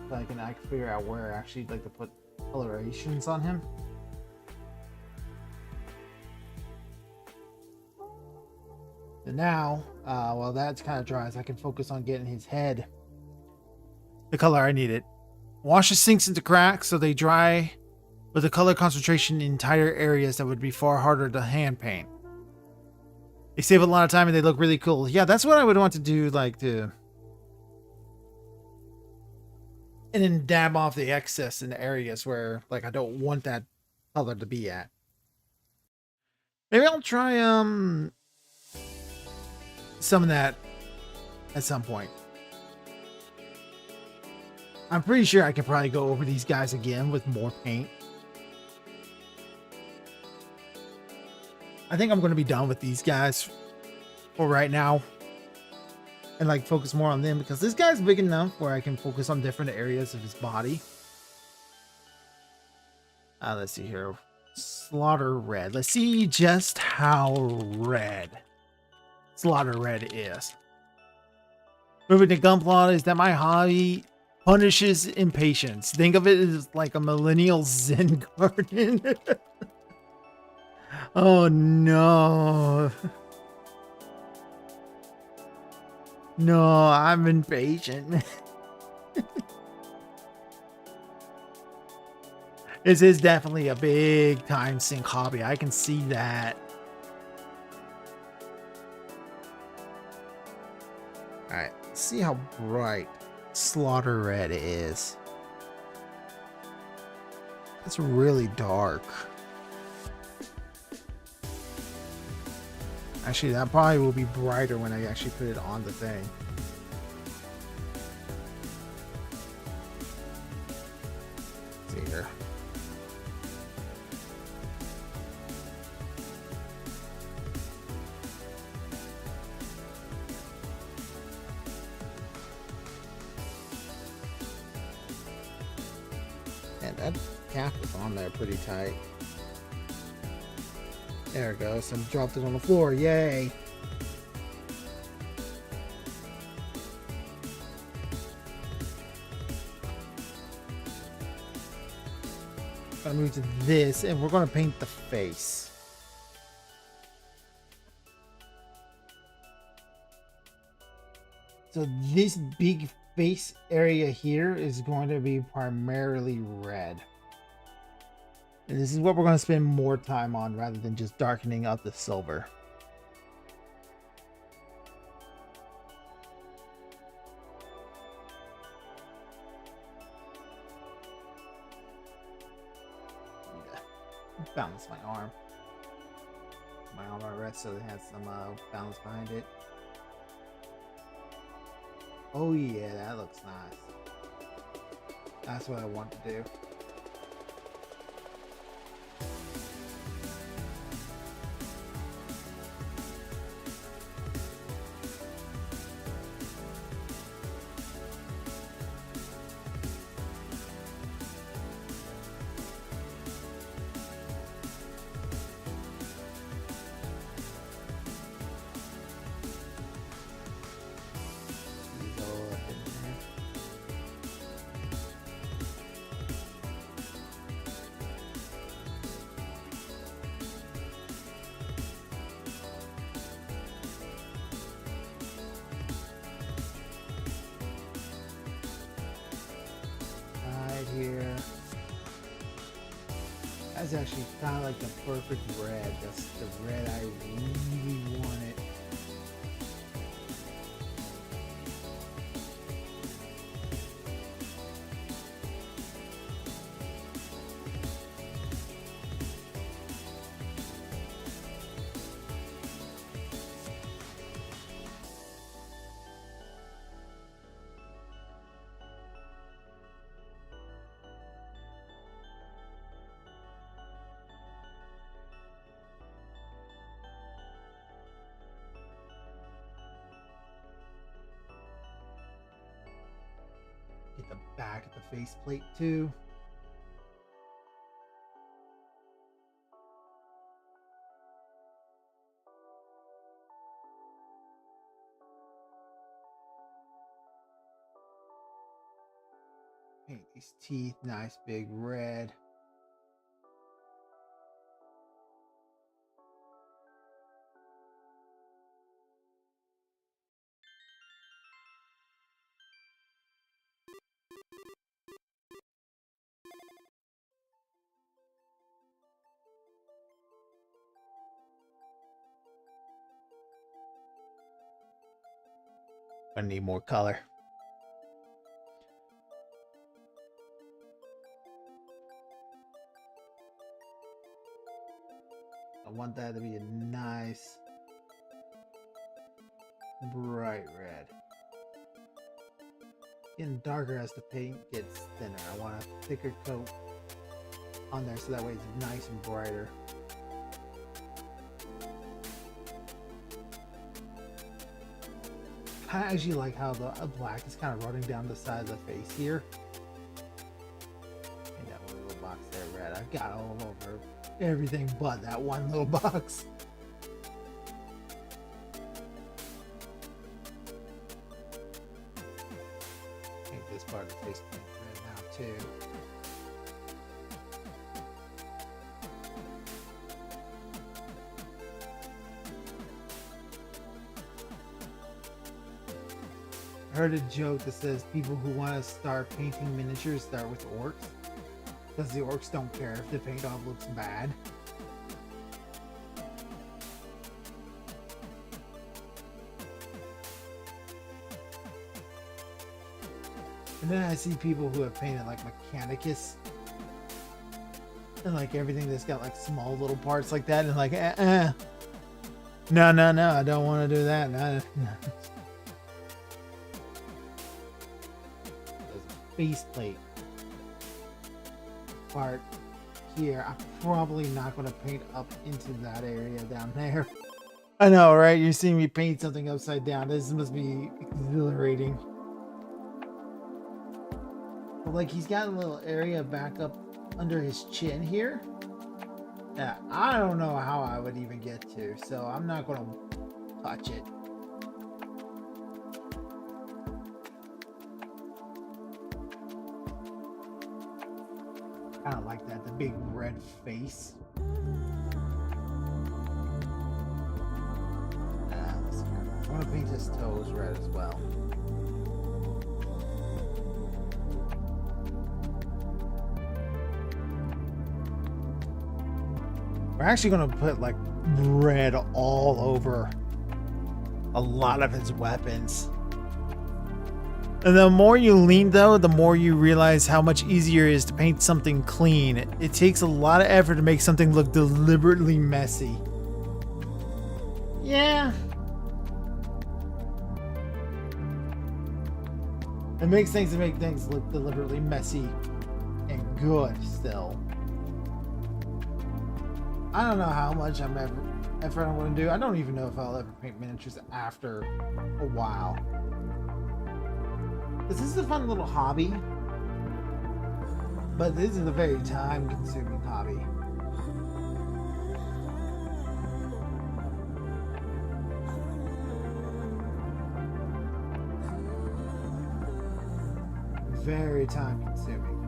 Speaker 2: So I can figure out where I actually like to put colorations on him. And now, while that's kind of dries, I can focus on getting his head the color I need it. Wash the sinks into cracks so they dry with a color concentration in tighter areas that would be far harder to hand paint. They save a lot of time and they look really cool. Yeah, that's what I would want to do, like to... And then dab off the excess in the areas where, like, I don't want that color to be at. Maybe I'll try, some of that at some point. I'm pretty sure I could probably go over these guys again with more paint. I think I'm going to be done with these guys for right now and like focus more on them because this guy's big enough where I can focus on different areas of his body. Let's see here. Slaughter Red. Let's see just how red Slaughter Red is. Moving to Gunpla is that my hobby punishes impatience. Think of it as like a millennial Zen garden. Oh no. No, I'm impatient. This is definitely a big time sink hobby. I can see that. Alright, let's see how bright Slaughter Red is. It's really dark. Actually, that probably will be brighter when I actually put it on the thing. Let's see here. And that cap is on there pretty tight. There it goes. And dropped it on the floor. Yay. Gonna move to this and we're gonna paint the face. So this big face area here is going to be primarily red. And this is what we're going to spend more time on rather than just darkening up the silver. Balance my arm. My arm armrest so it has some balance behind it. Oh yeah, that looks nice. That's what I want to do. Here. That's actually kind of like the perfect red. That's the red I really wanted. Get the back of the faceplate too. Paint these teeth nice big red. I need more color. I want that to be a nice bright red. Getting darker as the paint gets thinner. I want a thicker coat on there so that way it's nice and brighter. I actually like how the black is kind of running down the side of the face here. And that one little box there red. I've got all over everything but that one little box. Paint this part of the face paint red now too. I heard a joke that says people who want to start painting miniatures start with orcs, because the orcs don't care if the paint job looks bad. And then I see people who have painted like Mechanicus and like everything that's got like small little parts like that, and like no, I don't want to do that. No. Face plate part here, I'm probably not going to paint up into that area down there. I know, right? You're seeing me paint something upside down. This must be exhilarating. But like, he's got a little area back up under his chin here. Yeah, I don't know how I would even get to, so I'm not going to touch it. I don't like that, the big red face. I want to paint his toes red as well. We're actually going to put like red all over a lot of his weapons. And the more you lean though, the more you realize how much easier it is to paint something clean. It takes a lot of effort to make something look deliberately messy. Yeah. It makes things look deliberately messy and good still. I don't know how much effort I'm going to do. I don't even know if I'll ever paint miniatures after a while. This is a fun little hobby, but this is a very time-consuming hobby. Very time-consuming.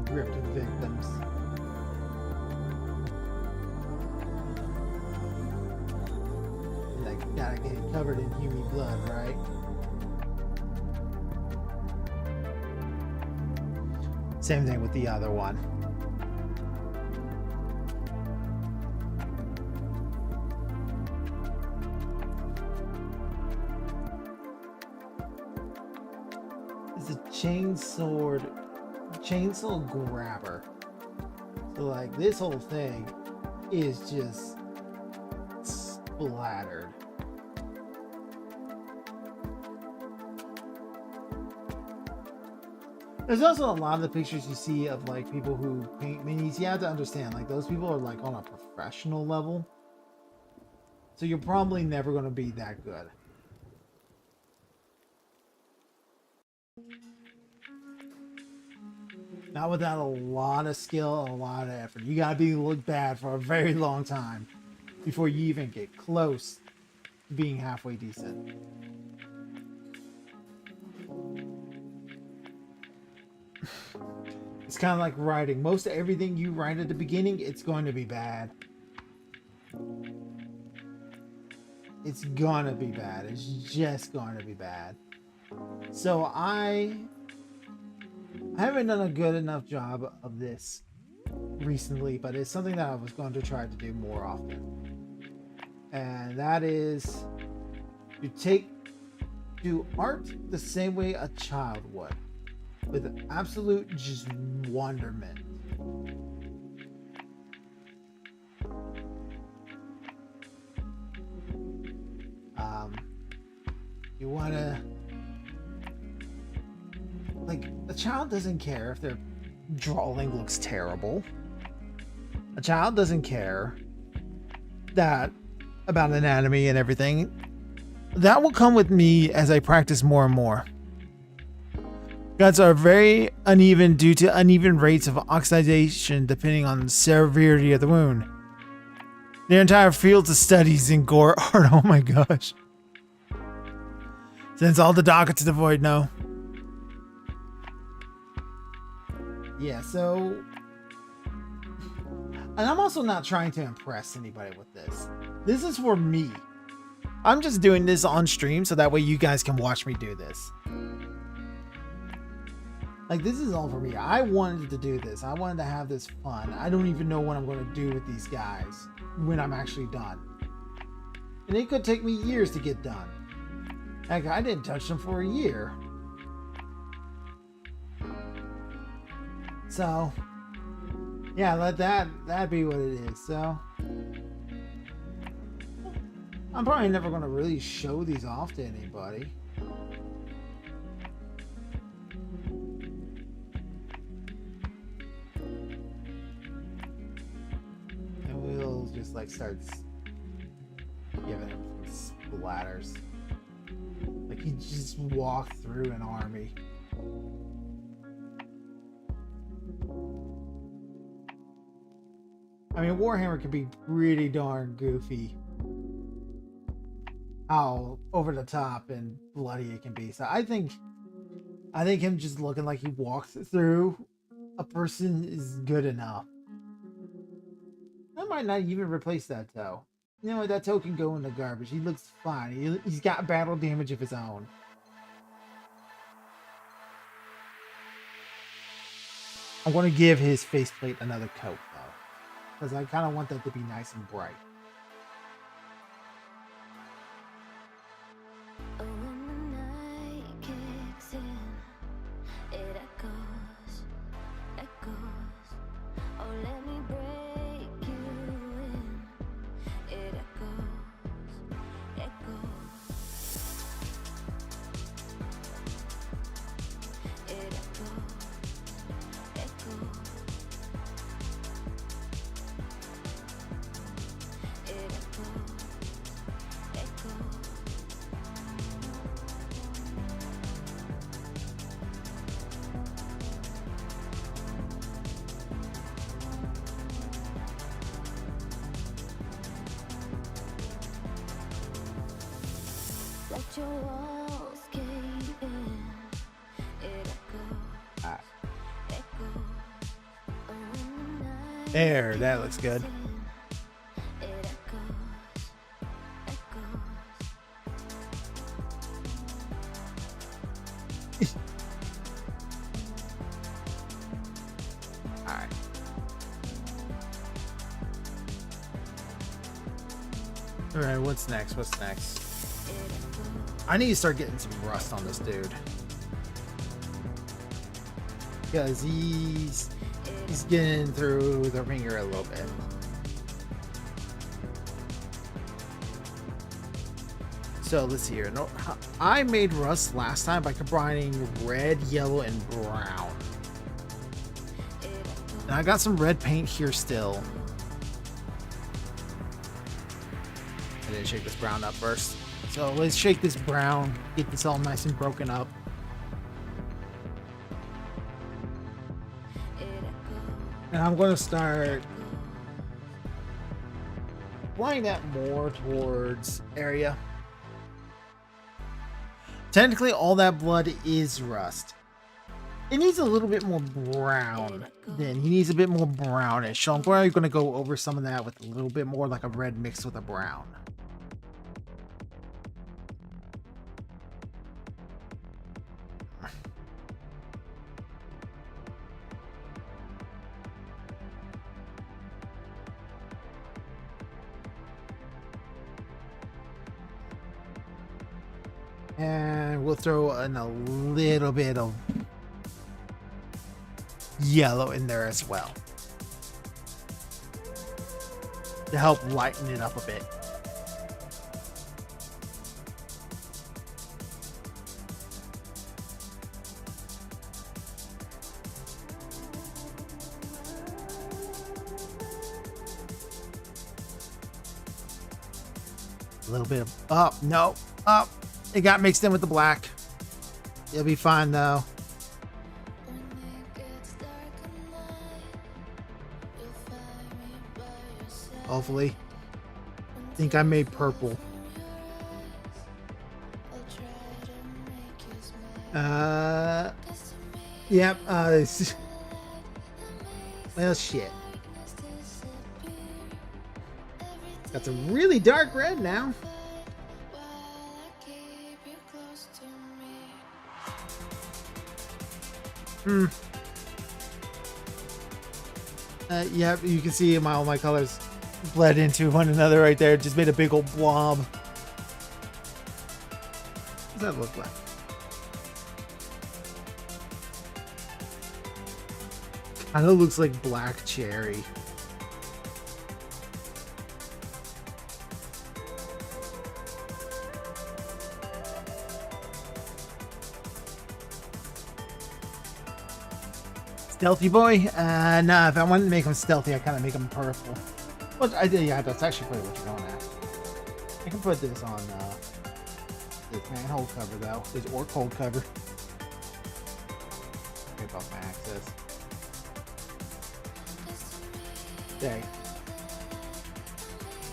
Speaker 2: Gripped victims. Like, gotta get it covered in human blood, right? Same thing with the other one. It's a chainsaw grabber. So like this whole thing is just splattered. There's also a lot of the pictures you see of like people who paint minis. You have to understand, like those people are like on a professional level. So you're probably never going to be that good. Not without a lot of skill and a lot of effort. You gotta look bad for a very long time before you even get close to being halfway decent. It's kind of like writing. Most everything you write at the beginning, it's going to be bad. It's gonna be bad. It's just going to be bad. So I haven't done a good enough job of this recently, but it's something that I was going to try to do more often. And that is to do art the same way a child would, with absolute just wonderment. You want to, like, a child doesn't care if their drawing looks terrible. A child doesn't care that about anatomy and everything. That will come with me as I practice more and more. Guts are very uneven due to uneven rates of oxidation depending on the severity of the wound. Their entire fields of studies in gore art. Oh my gosh. Sends all the dockets to the void now. Yeah, so... And I'm also not trying to impress anybody with this. This is for me. I'm just doing this on stream so that way you guys can watch me do this. Like, this is all for me. I wanted to do this. I wanted to have this fun. I don't even know what I'm going to do with these guys when I'm actually done. And it could take me years to get done. Heck, I didn't touch them for a year. So, yeah, let that be what it is. So, I'm probably never going to really show these off to anybody. And we'll just like start giving him splatters. Like he just walked through an army. I mean, Warhammer can be pretty darn goofy. how over the top and bloody it can be. So I think him just looking like he walks through a person is good enough. I might not even replace that toe. You know what? That toe can go in the garbage. He looks fine. He's got battle damage of his own. I want to give his faceplate another coat though, because I kind of want that to be nice and bright.
Speaker 4: Let your walls cave in. It echoes, echoes. Oh, when the night
Speaker 2: There, that looks good.
Speaker 4: it echoes, echoes.
Speaker 2: Alright. Alright, what's next? What's next? I need to start getting some rust on this dude. Because he's getting through the ringer a little bit. So let's see here. No, I made rust last time by combining red, yellow, and brown. And I got some red paint here still. I didn't shake this brown up first. So let's shake this brown, get this all nice and broken up. And I'm going to start applying that more towards area. Technically, all that blood is rust. It needs a little bit more brown. Then he needs a bit more brownish. So I'm probably going to go over some of that with a little bit more like a red mixed with a brown. And we'll throw in a little bit of yellow in there as well to help lighten it up a bit. A little bit of up, no, up. It got mixed in with the black. It'll be fine though. Hopefully. I think I made purple. Yep, well, shit. Got some really dark red now. Yeah, you can see all my colors bled into one another right there. Just made a big old blob. What does that look like? Kind of looks like black cherry. Stealthy boy? Nah, if I wanted to make him stealthy, I kind of make him purple. But I did, yeah, that's actually probably what you're going at. I can put this on this manhole cover though. This orc hole cover. Rip off my access.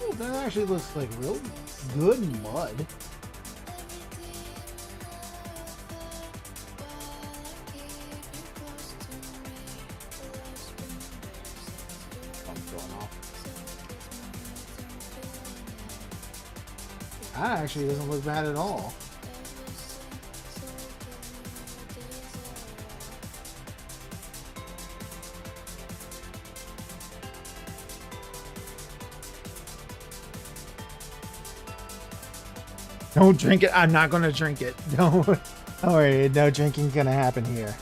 Speaker 2: Oh, that actually looks like real good mud. Something's going off. That actually doesn't look bad at all. Don't drink it. I'm not going to drink it. Don't worry. No drinking's going to happen here.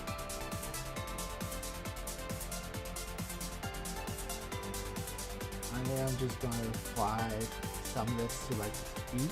Speaker 2: I am just going to fry some of this to like eat.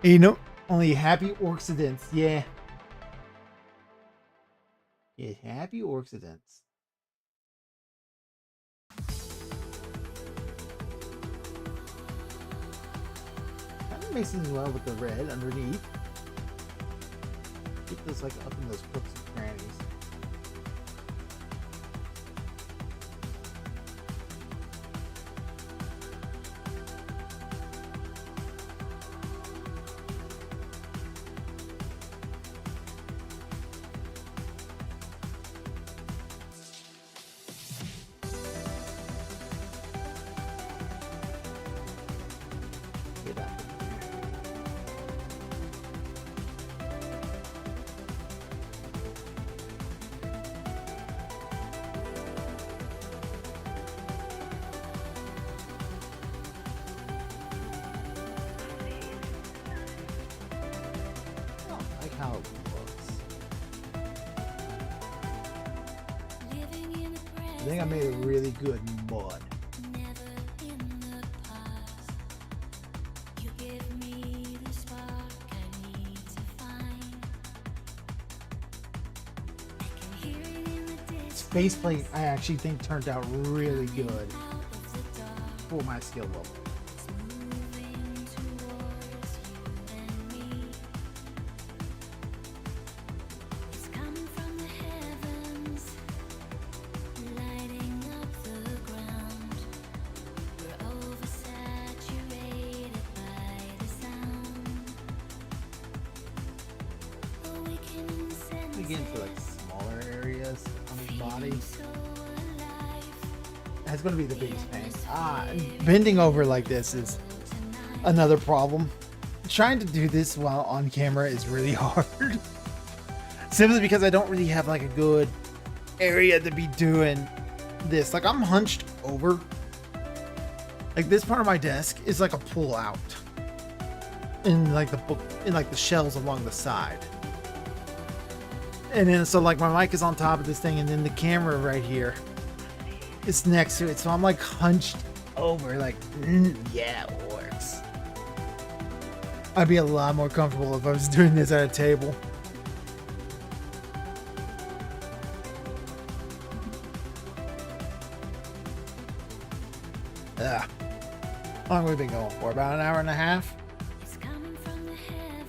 Speaker 2: You know, only happy accidents. Yeah. Yeah, happy accidents. Kind of mixes well with the red underneath. Keep this like up in those crooks and crannies. How it looks. I think I made a really good mud. This faceplate I actually think turned out really good for my skill level. Get into like smaller areas on his body. That's going to be the biggest pain. Bending over like this is another problem. Trying to do this while on camera is really hard. Simply because I don't really have like a good area to be doing this. Like I'm hunched over. Like this part of my desk is like a pull out. In like the book, in like the shelves along the side. And then so like my mic is on top of this thing and then the camera right here is next to it. So I'm like hunched over like, yeah, it works. I'd be a lot more comfortable if I was doing this at a table. How long have we been going for? About an hour and a half?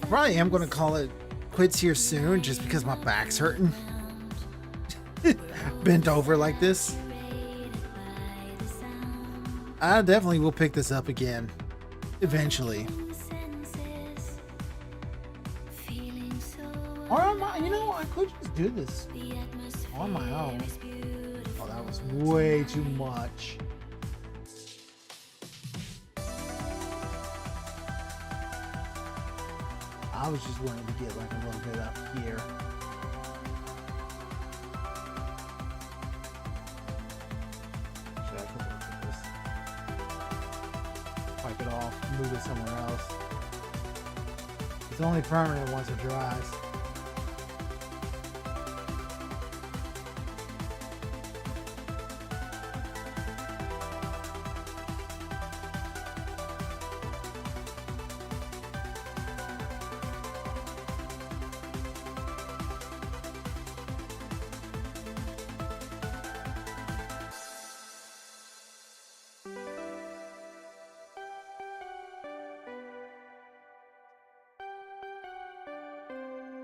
Speaker 2: I probably am going to call it quits here soon just because my back's hurting. Bent over like this. I definitely will pick this up again eventually. Or you know, I could just do this on my own. Oh, that was way too much. I was just wanting to get like a little bit up here. Should I come up with this? Wipe it off, move it somewhere else. It's only permanent once it dries.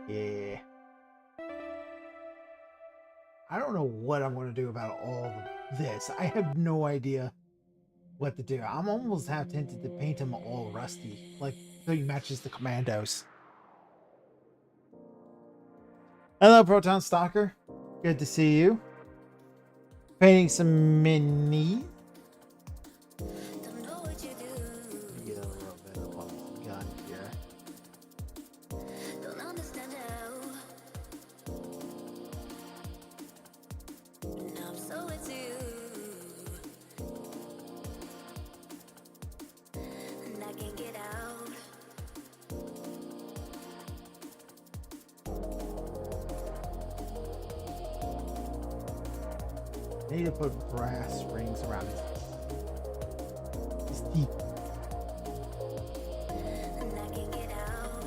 Speaker 2: Yeah. I don't know what I'm going to do about all of this. I have no idea what to do. I'm almost half tempted to paint him all rusty, like so he matches the commandos. Hello, Proton Stalker. Good to see you. Painting some mini.
Speaker 4: Don't know what you do.
Speaker 2: Get a little bit of a gun here.
Speaker 4: Don't understand how. Now I'm so into you. And I can't get out.
Speaker 2: I need to put brass rings around his teeth.
Speaker 4: And I can't get out.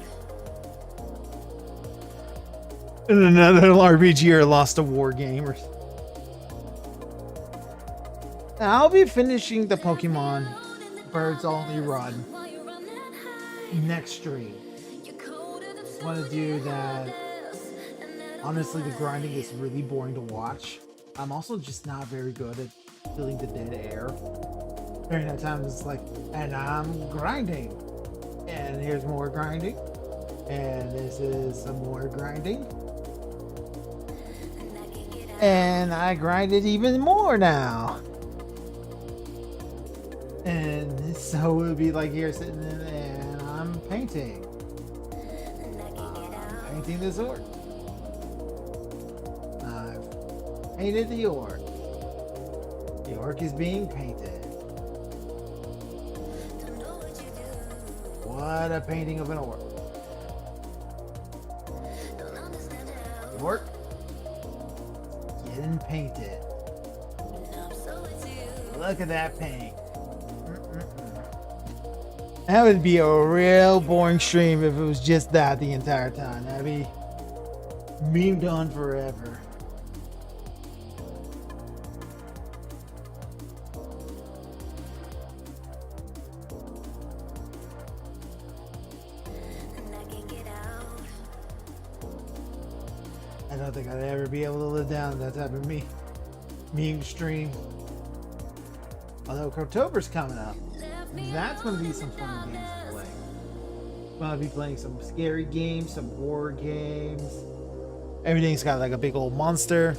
Speaker 2: And another RPG or Lost to War game. I'll be finishing the Pokemon Birds Only Run
Speaker 4: While you run that high,
Speaker 2: next stream.
Speaker 4: you're colder than
Speaker 2: Just want to do that.
Speaker 4: stars. And I don't
Speaker 2: Honestly, the grinding is really boring to watch. I'm also just not very good at filling the dead air. During that time, it's like, and I'm grinding. And here's more grinding. And this is some more grinding.
Speaker 4: and I can't get out.
Speaker 2: And I grinded even more now. And so it would be like here sitting in and I'm painting.
Speaker 4: And I can't get out.
Speaker 2: Painting this orc. I've painted the orc. The orc is being painted.
Speaker 4: Don't know what you do.
Speaker 2: What a painting of an orc.
Speaker 4: Don't understand how.
Speaker 2: The orc getting painted.
Speaker 4: Now I'm so into you.
Speaker 2: Look at that paint. That would be a real boring stream if it was just that the entire time. That'd be memed on forever.
Speaker 4: And I can't get out.
Speaker 2: I don't think I'd ever be able to live down that type of meme stream. Although October's coming up, that's going to be some fun games to play. I'm going to be playing some scary games, some horror games. Everything's got like a big old monster.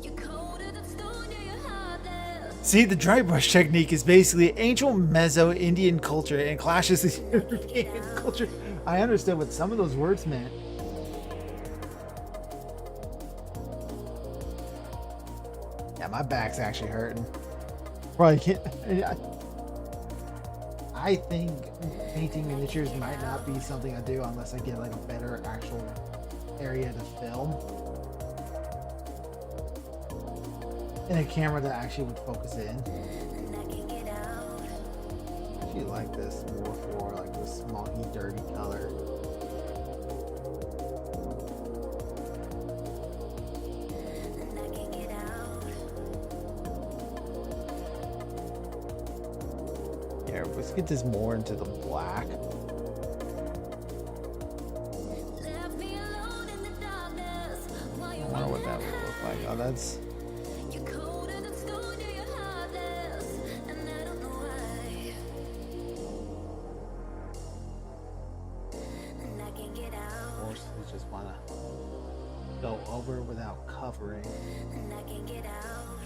Speaker 4: You're colder than stone, yeah, you're heartless.
Speaker 2: See, the dry brush technique is basically ancient Meso-Indian culture and clashes with European culture. I understood what some of those words meant. Yeah, my back's actually hurting. Probably can't. I think painting miniatures might not be something I do unless I get like a better actual area to film. And a camera that actually would focus in.
Speaker 4: And I can't get out.
Speaker 2: I actually like this more for like the smoggy, dirty color.
Speaker 4: And I can't get out.
Speaker 2: Yeah, let's get this more into the black.
Speaker 4: Left me alone in the darkness. While
Speaker 2: I
Speaker 4: you
Speaker 2: wonder
Speaker 4: run
Speaker 2: what that would look like. Oh, that's.
Speaker 4: You're colder than stone, yeah, you're heartless. And I don't know why. And I can't get out.
Speaker 2: Horses just want to go over without covering.
Speaker 4: And I can't get out.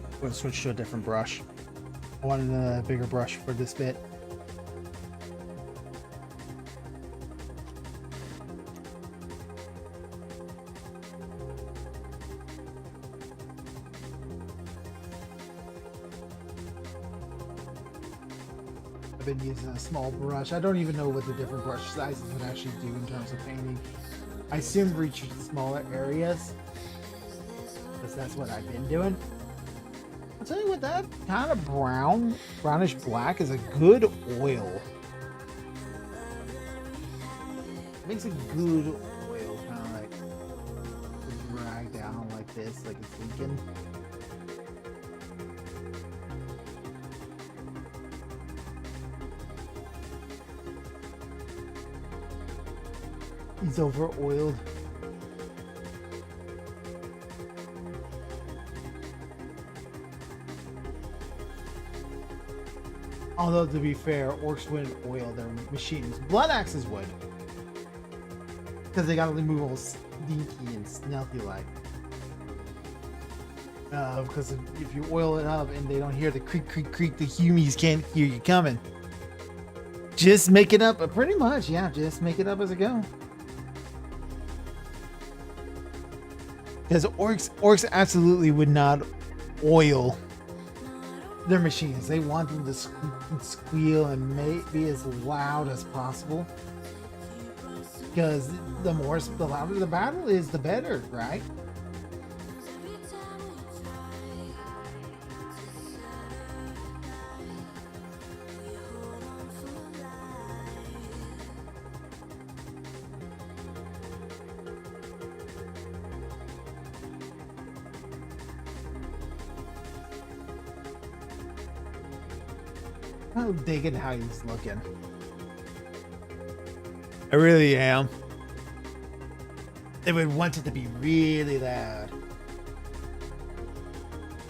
Speaker 2: I'm going to switch to a different brush. I wanted a bigger brush for this bit. I've been using a small brush. I don't even know what the different brush sizes would actually do in terms of painting. I assume reach smaller areas, because that's what I've been doing. I'll tell you what, that kind of brownish black is a good oil. It makes a good oil, kind of like drag down like this. this, like it's leaking. He's over oiled. Although to be fair, Orks wouldn't oil their machines. Blood Axes would. Because they gotta move all sneaky and stealthy like. Because if you oil it up and they don't hear the creak creak creak, the humies can't hear you coming. Just make it up, pretty much, yeah, just make it up as it goes. Because orcs absolutely would not oil their machines. They want them to squeak and squeal and be as loud as possible. Because the louder the battle is, the better, right? I'm digging how he's looking. I really am. They would want it to be really loud.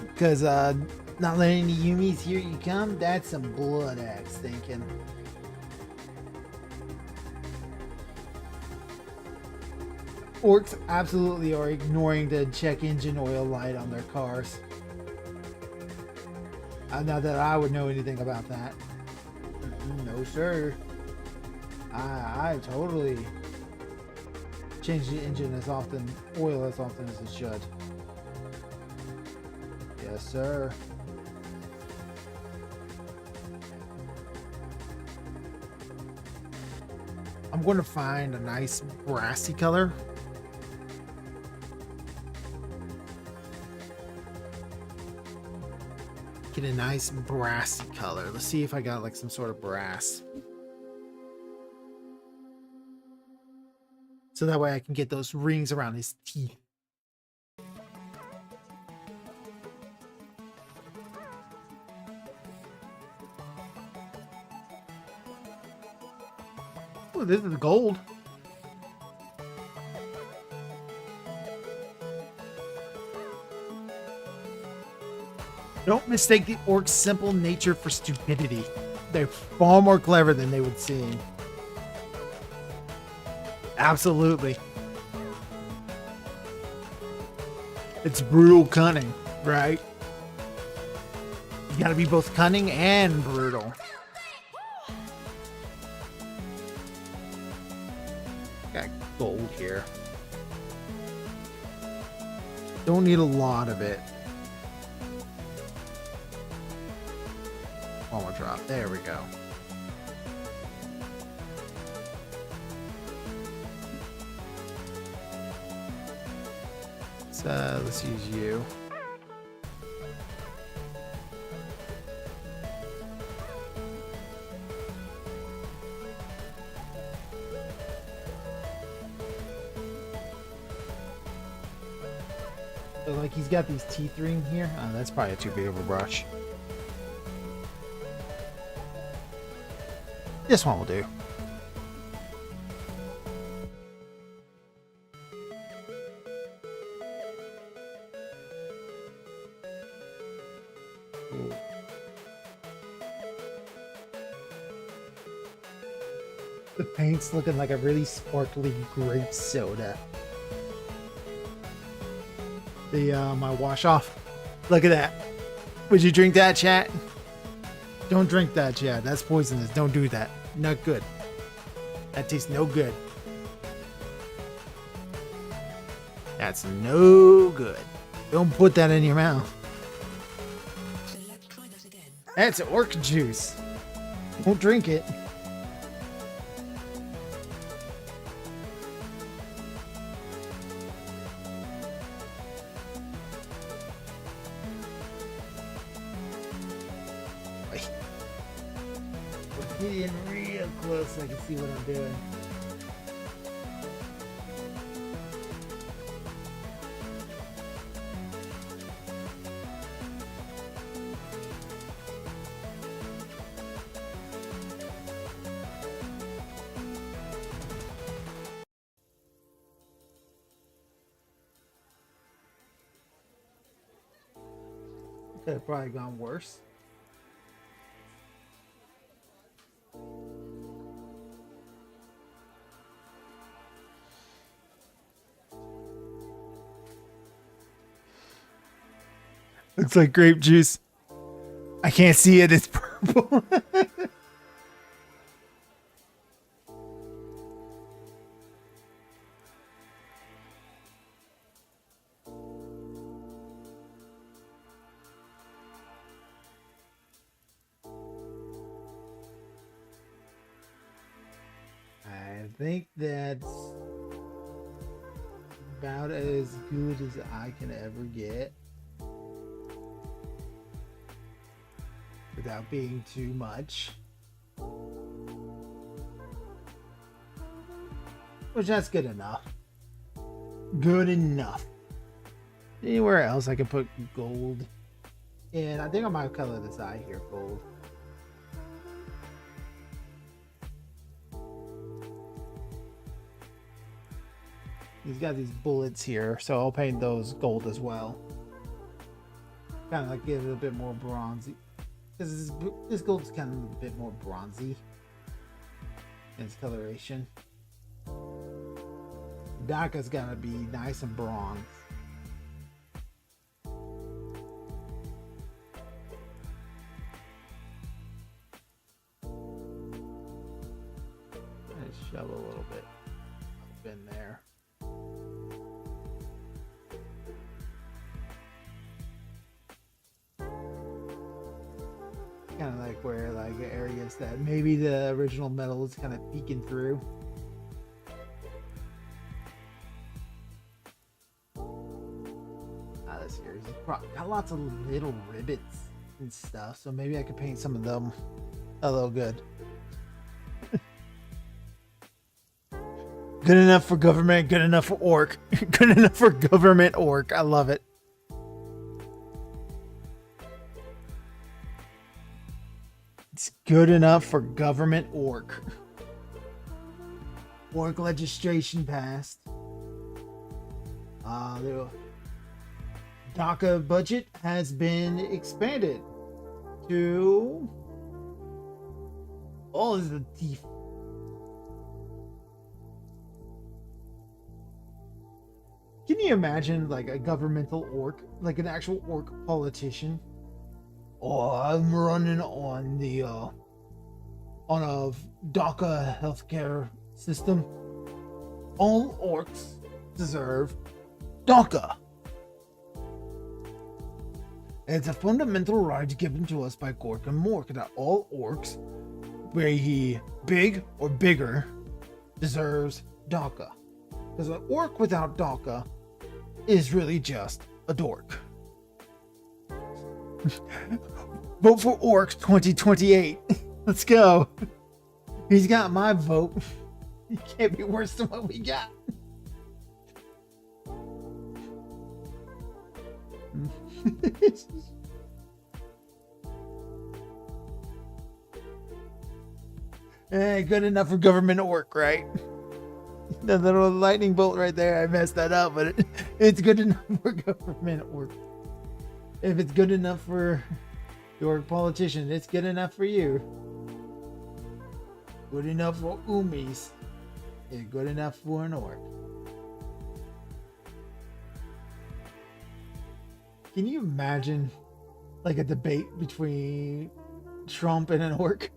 Speaker 2: Because not letting the Yumis hear you come, that's some blood axe thinking. Orcs absolutely are ignoring the check engine oil light on their cars. Not that I would know anything about that. No, sir. I totally change the engine as often, oil as often as it should. Yes, sir. I'm going to find a nice brassy color. Get a nice brassy color. Let's see if I got like some sort of brass. So that way I can get those rings around his teeth. Oh, this is gold. Don't mistake the orcs' simple nature for stupidity. They're far more clever than they would seem. Absolutely. It's brutal cunning, right? You gotta be both cunning and brutal. Got gold here. Don't need a lot of it. One more drop. There we go. So let's use you. So like he's got these teeth ring here. Oh, that's probably too big of a brush. This one will do. Ooh. The paint's looking like a really sparkly grape soda. My wash off. Look at that. Would you drink that, chat? Don't drink that, chat. That's poisonous. Don't do that. Not good. That tastes no good. That's no good. Don't put that in your mouth. That's orc juice. Don't drink it. Get in real close so I can see what I'm doing. Could have probably gone worse. Looks like grape juice. I can't see it. It's purple. I think that's about as good as I can ever get without being too much. Which that's good enough. Good enough. Anywhere else I could put gold. And I think I might color this eye here gold. He's got these bullets here, so I'll paint those gold as well. Kind of like give it a bit more bronzy. Because this gold is kind of a bit more bronzy in its coloration. Daka's gotta be nice and bronze. Let's shove a little bit up in there. Kind of like where like areas that maybe the original metal is kind of peeking through. This here got lots of little rivets and stuff, so maybe I could paint some of them a little good. Good enough for government, good enough for orc. Good enough for government orc. I love it. It's good enough for government orc. Orc legislation passed. The DACA budget has been expanded to all of the teeth. Can you imagine like a governmental orc, like an actual orc politician? Oh, I'm running on the on a DACA healthcare system. All orcs deserve DACA. It's a fundamental right given to us by Gork and Mork that all orcs, whether he big or bigger, deserves DACA. Because an orc without DACA is really just a dork. Vote for Orks 2028. Let's go. He's got my vote. He can't be worse than what we got. Good enough for government orc, right? The little lightning bolt right there, I messed that up, but it's good enough for government orc. If it's good enough for the orc politician, it's good enough for you. Good enough for Umis. It's good enough for an orc. Can you imagine like a debate between Trump and an orc?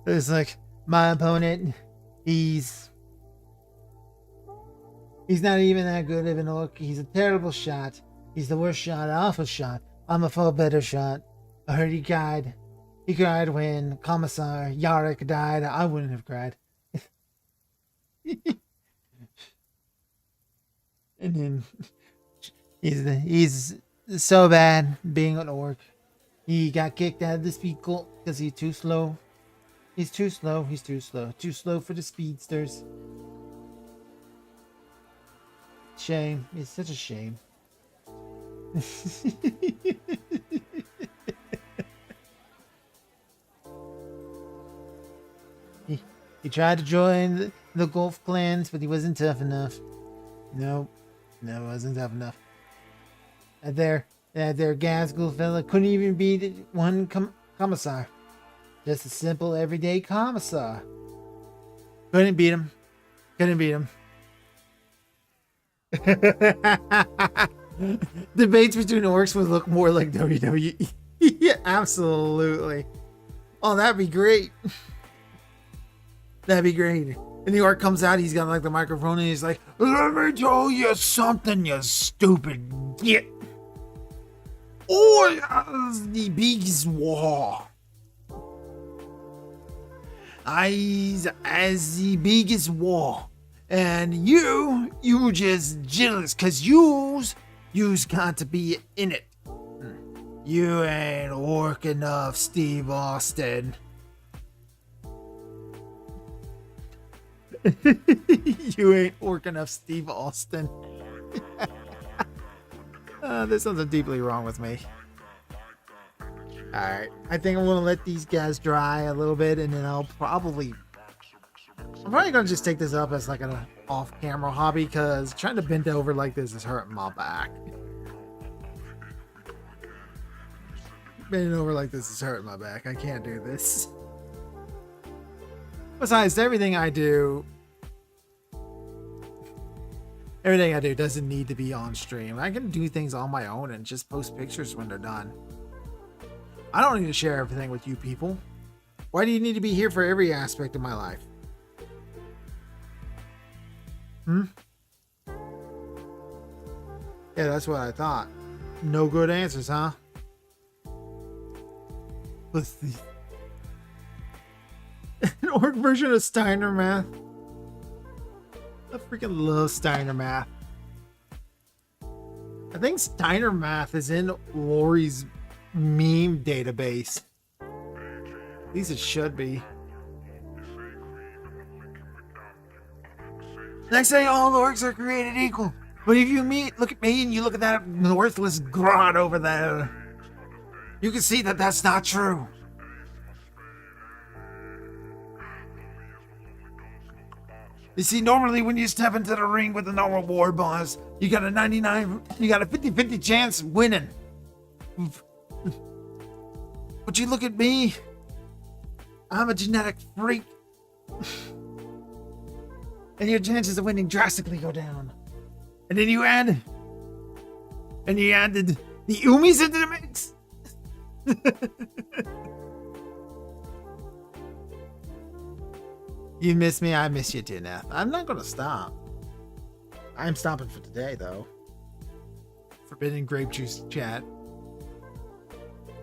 Speaker 2: It's like, my opponent, he's not even that good of an orc. He's a terrible shot. He's the worst shot, awful shot. I'm a far better shot. I heard he cried. He cried when Commissar Yarrick died. I wouldn't have cried. And then he's so bad being an orc. He got kicked out of the speed cult because he's too slow. He's too slow. He's too slow. Too slow for the speedsters. Shame. It's such a shame. He tried to join the Gulf clans, but he wasn't tough enough. No, it wasn't tough enough. And there, That there Gazgul fella couldn't even beat one commissar. Just a simple everyday commissar. Couldn't beat him. Couldn't beat him. Debates between orcs would look more like WWE. Yeah, absolutely. Oh, that'd be great. That'd be great. And the orc comes out, he's got like the microphone, and he's like, "Let me tell you something, you stupid git. Oh, the biggest war. As the biggest war. And you just jealous because you's got to be in it. You ain't orc enough, Steve Austin." You ain't orc enough, Steve Austin. There's something deeply wrong with me. Alright, I think I'm gonna let these guys dry a little bit, and then I'm probably gonna just take this up as like an off-camera hobby, because trying to bend over like this is hurting my back. Bending over like this is hurting my back. I can't do this. Besides, everything I do doesn't need to be on stream. I can do things on my own and just post pictures when they're done. I don't need to share everything with you people. Why do you need to be here for every aspect of my life? Yeah, that's what I thought. No good answers, huh? Let's see. An orc version of Steiner math. I freaking love Steiner math. I think Steiner math is in Lori's meme database. At least it should be. Next day, all orcs are created equal. But if you look at me and you look at that worthless grot over there, you can see that that's not true. You see, normally when you step into the ring with a normal war boss, you got a 50-50 chance of winning. But you look at me, I'm a genetic freak. And your chances of winning drastically go down. And then you added the Umis into the mix. You miss me, I miss you too, Nath. I'm not gonna stop. I'm stopping for today, though. Forbidden grape juice chat.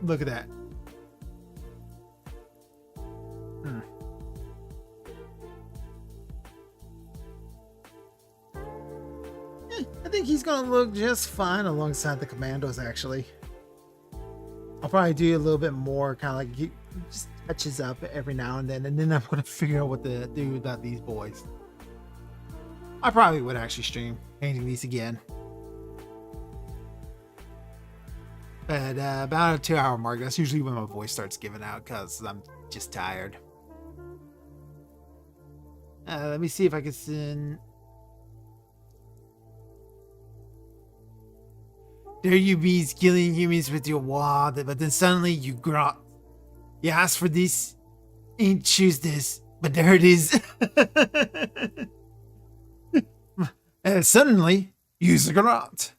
Speaker 2: Look at that. I think he's gonna look just fine alongside the commandos, actually. I'll probably do a little bit more, kind of like just touches up every now and then I'm gonna figure out what to do about these boys. I probably would actually stream painting these again. But about a 2-hour mark, that's usually when my voice starts giving out because I'm just tired. Let me see if I can send... There you be killing humans with your wad, but then suddenly you grot. You ask for this, ain't choose this, but there it is. And suddenly, you's a grot.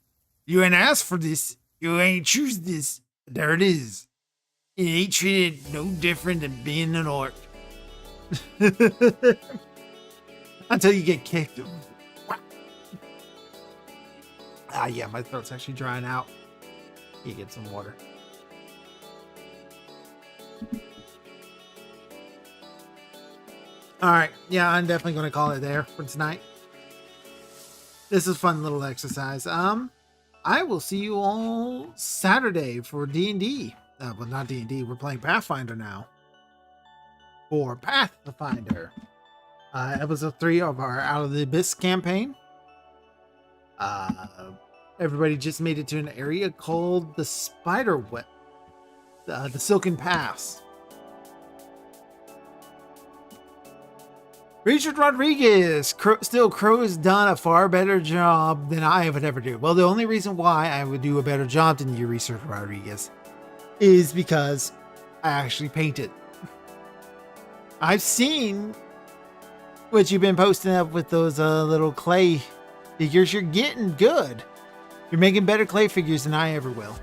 Speaker 2: You ain't asked for this, you ain't choose this, but there it is. It ain't treated no different than being an orc. Until you get kicked. Ah, yeah, my throat's actually drying out. You get some water. Alright, yeah, I'm definitely going to call it there for tonight. This is a fun little exercise. I will see you all Saturday for D&D. Well, not D&D, we're playing Pathfinder now. For Pathfinder. Episode 3 of our Out of the Abyss campaign. Everybody just made it to an area called the Spider Web, the Silken Pass. Richard Rodriguez. Crow has done a far better job than I would ever do. Well, the only reason why I would do a better job than you, Richard Rodriguez, is because I actually painted. I've seen what you've been posting up with those little clay figures. You're getting good. You're making better clay figures than I ever will.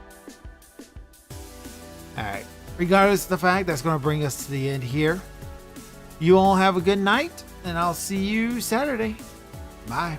Speaker 2: Alright. Regardless of the fact, that's going to bring us to the end here. You all have a good night, and I'll see you Saturday. Bye.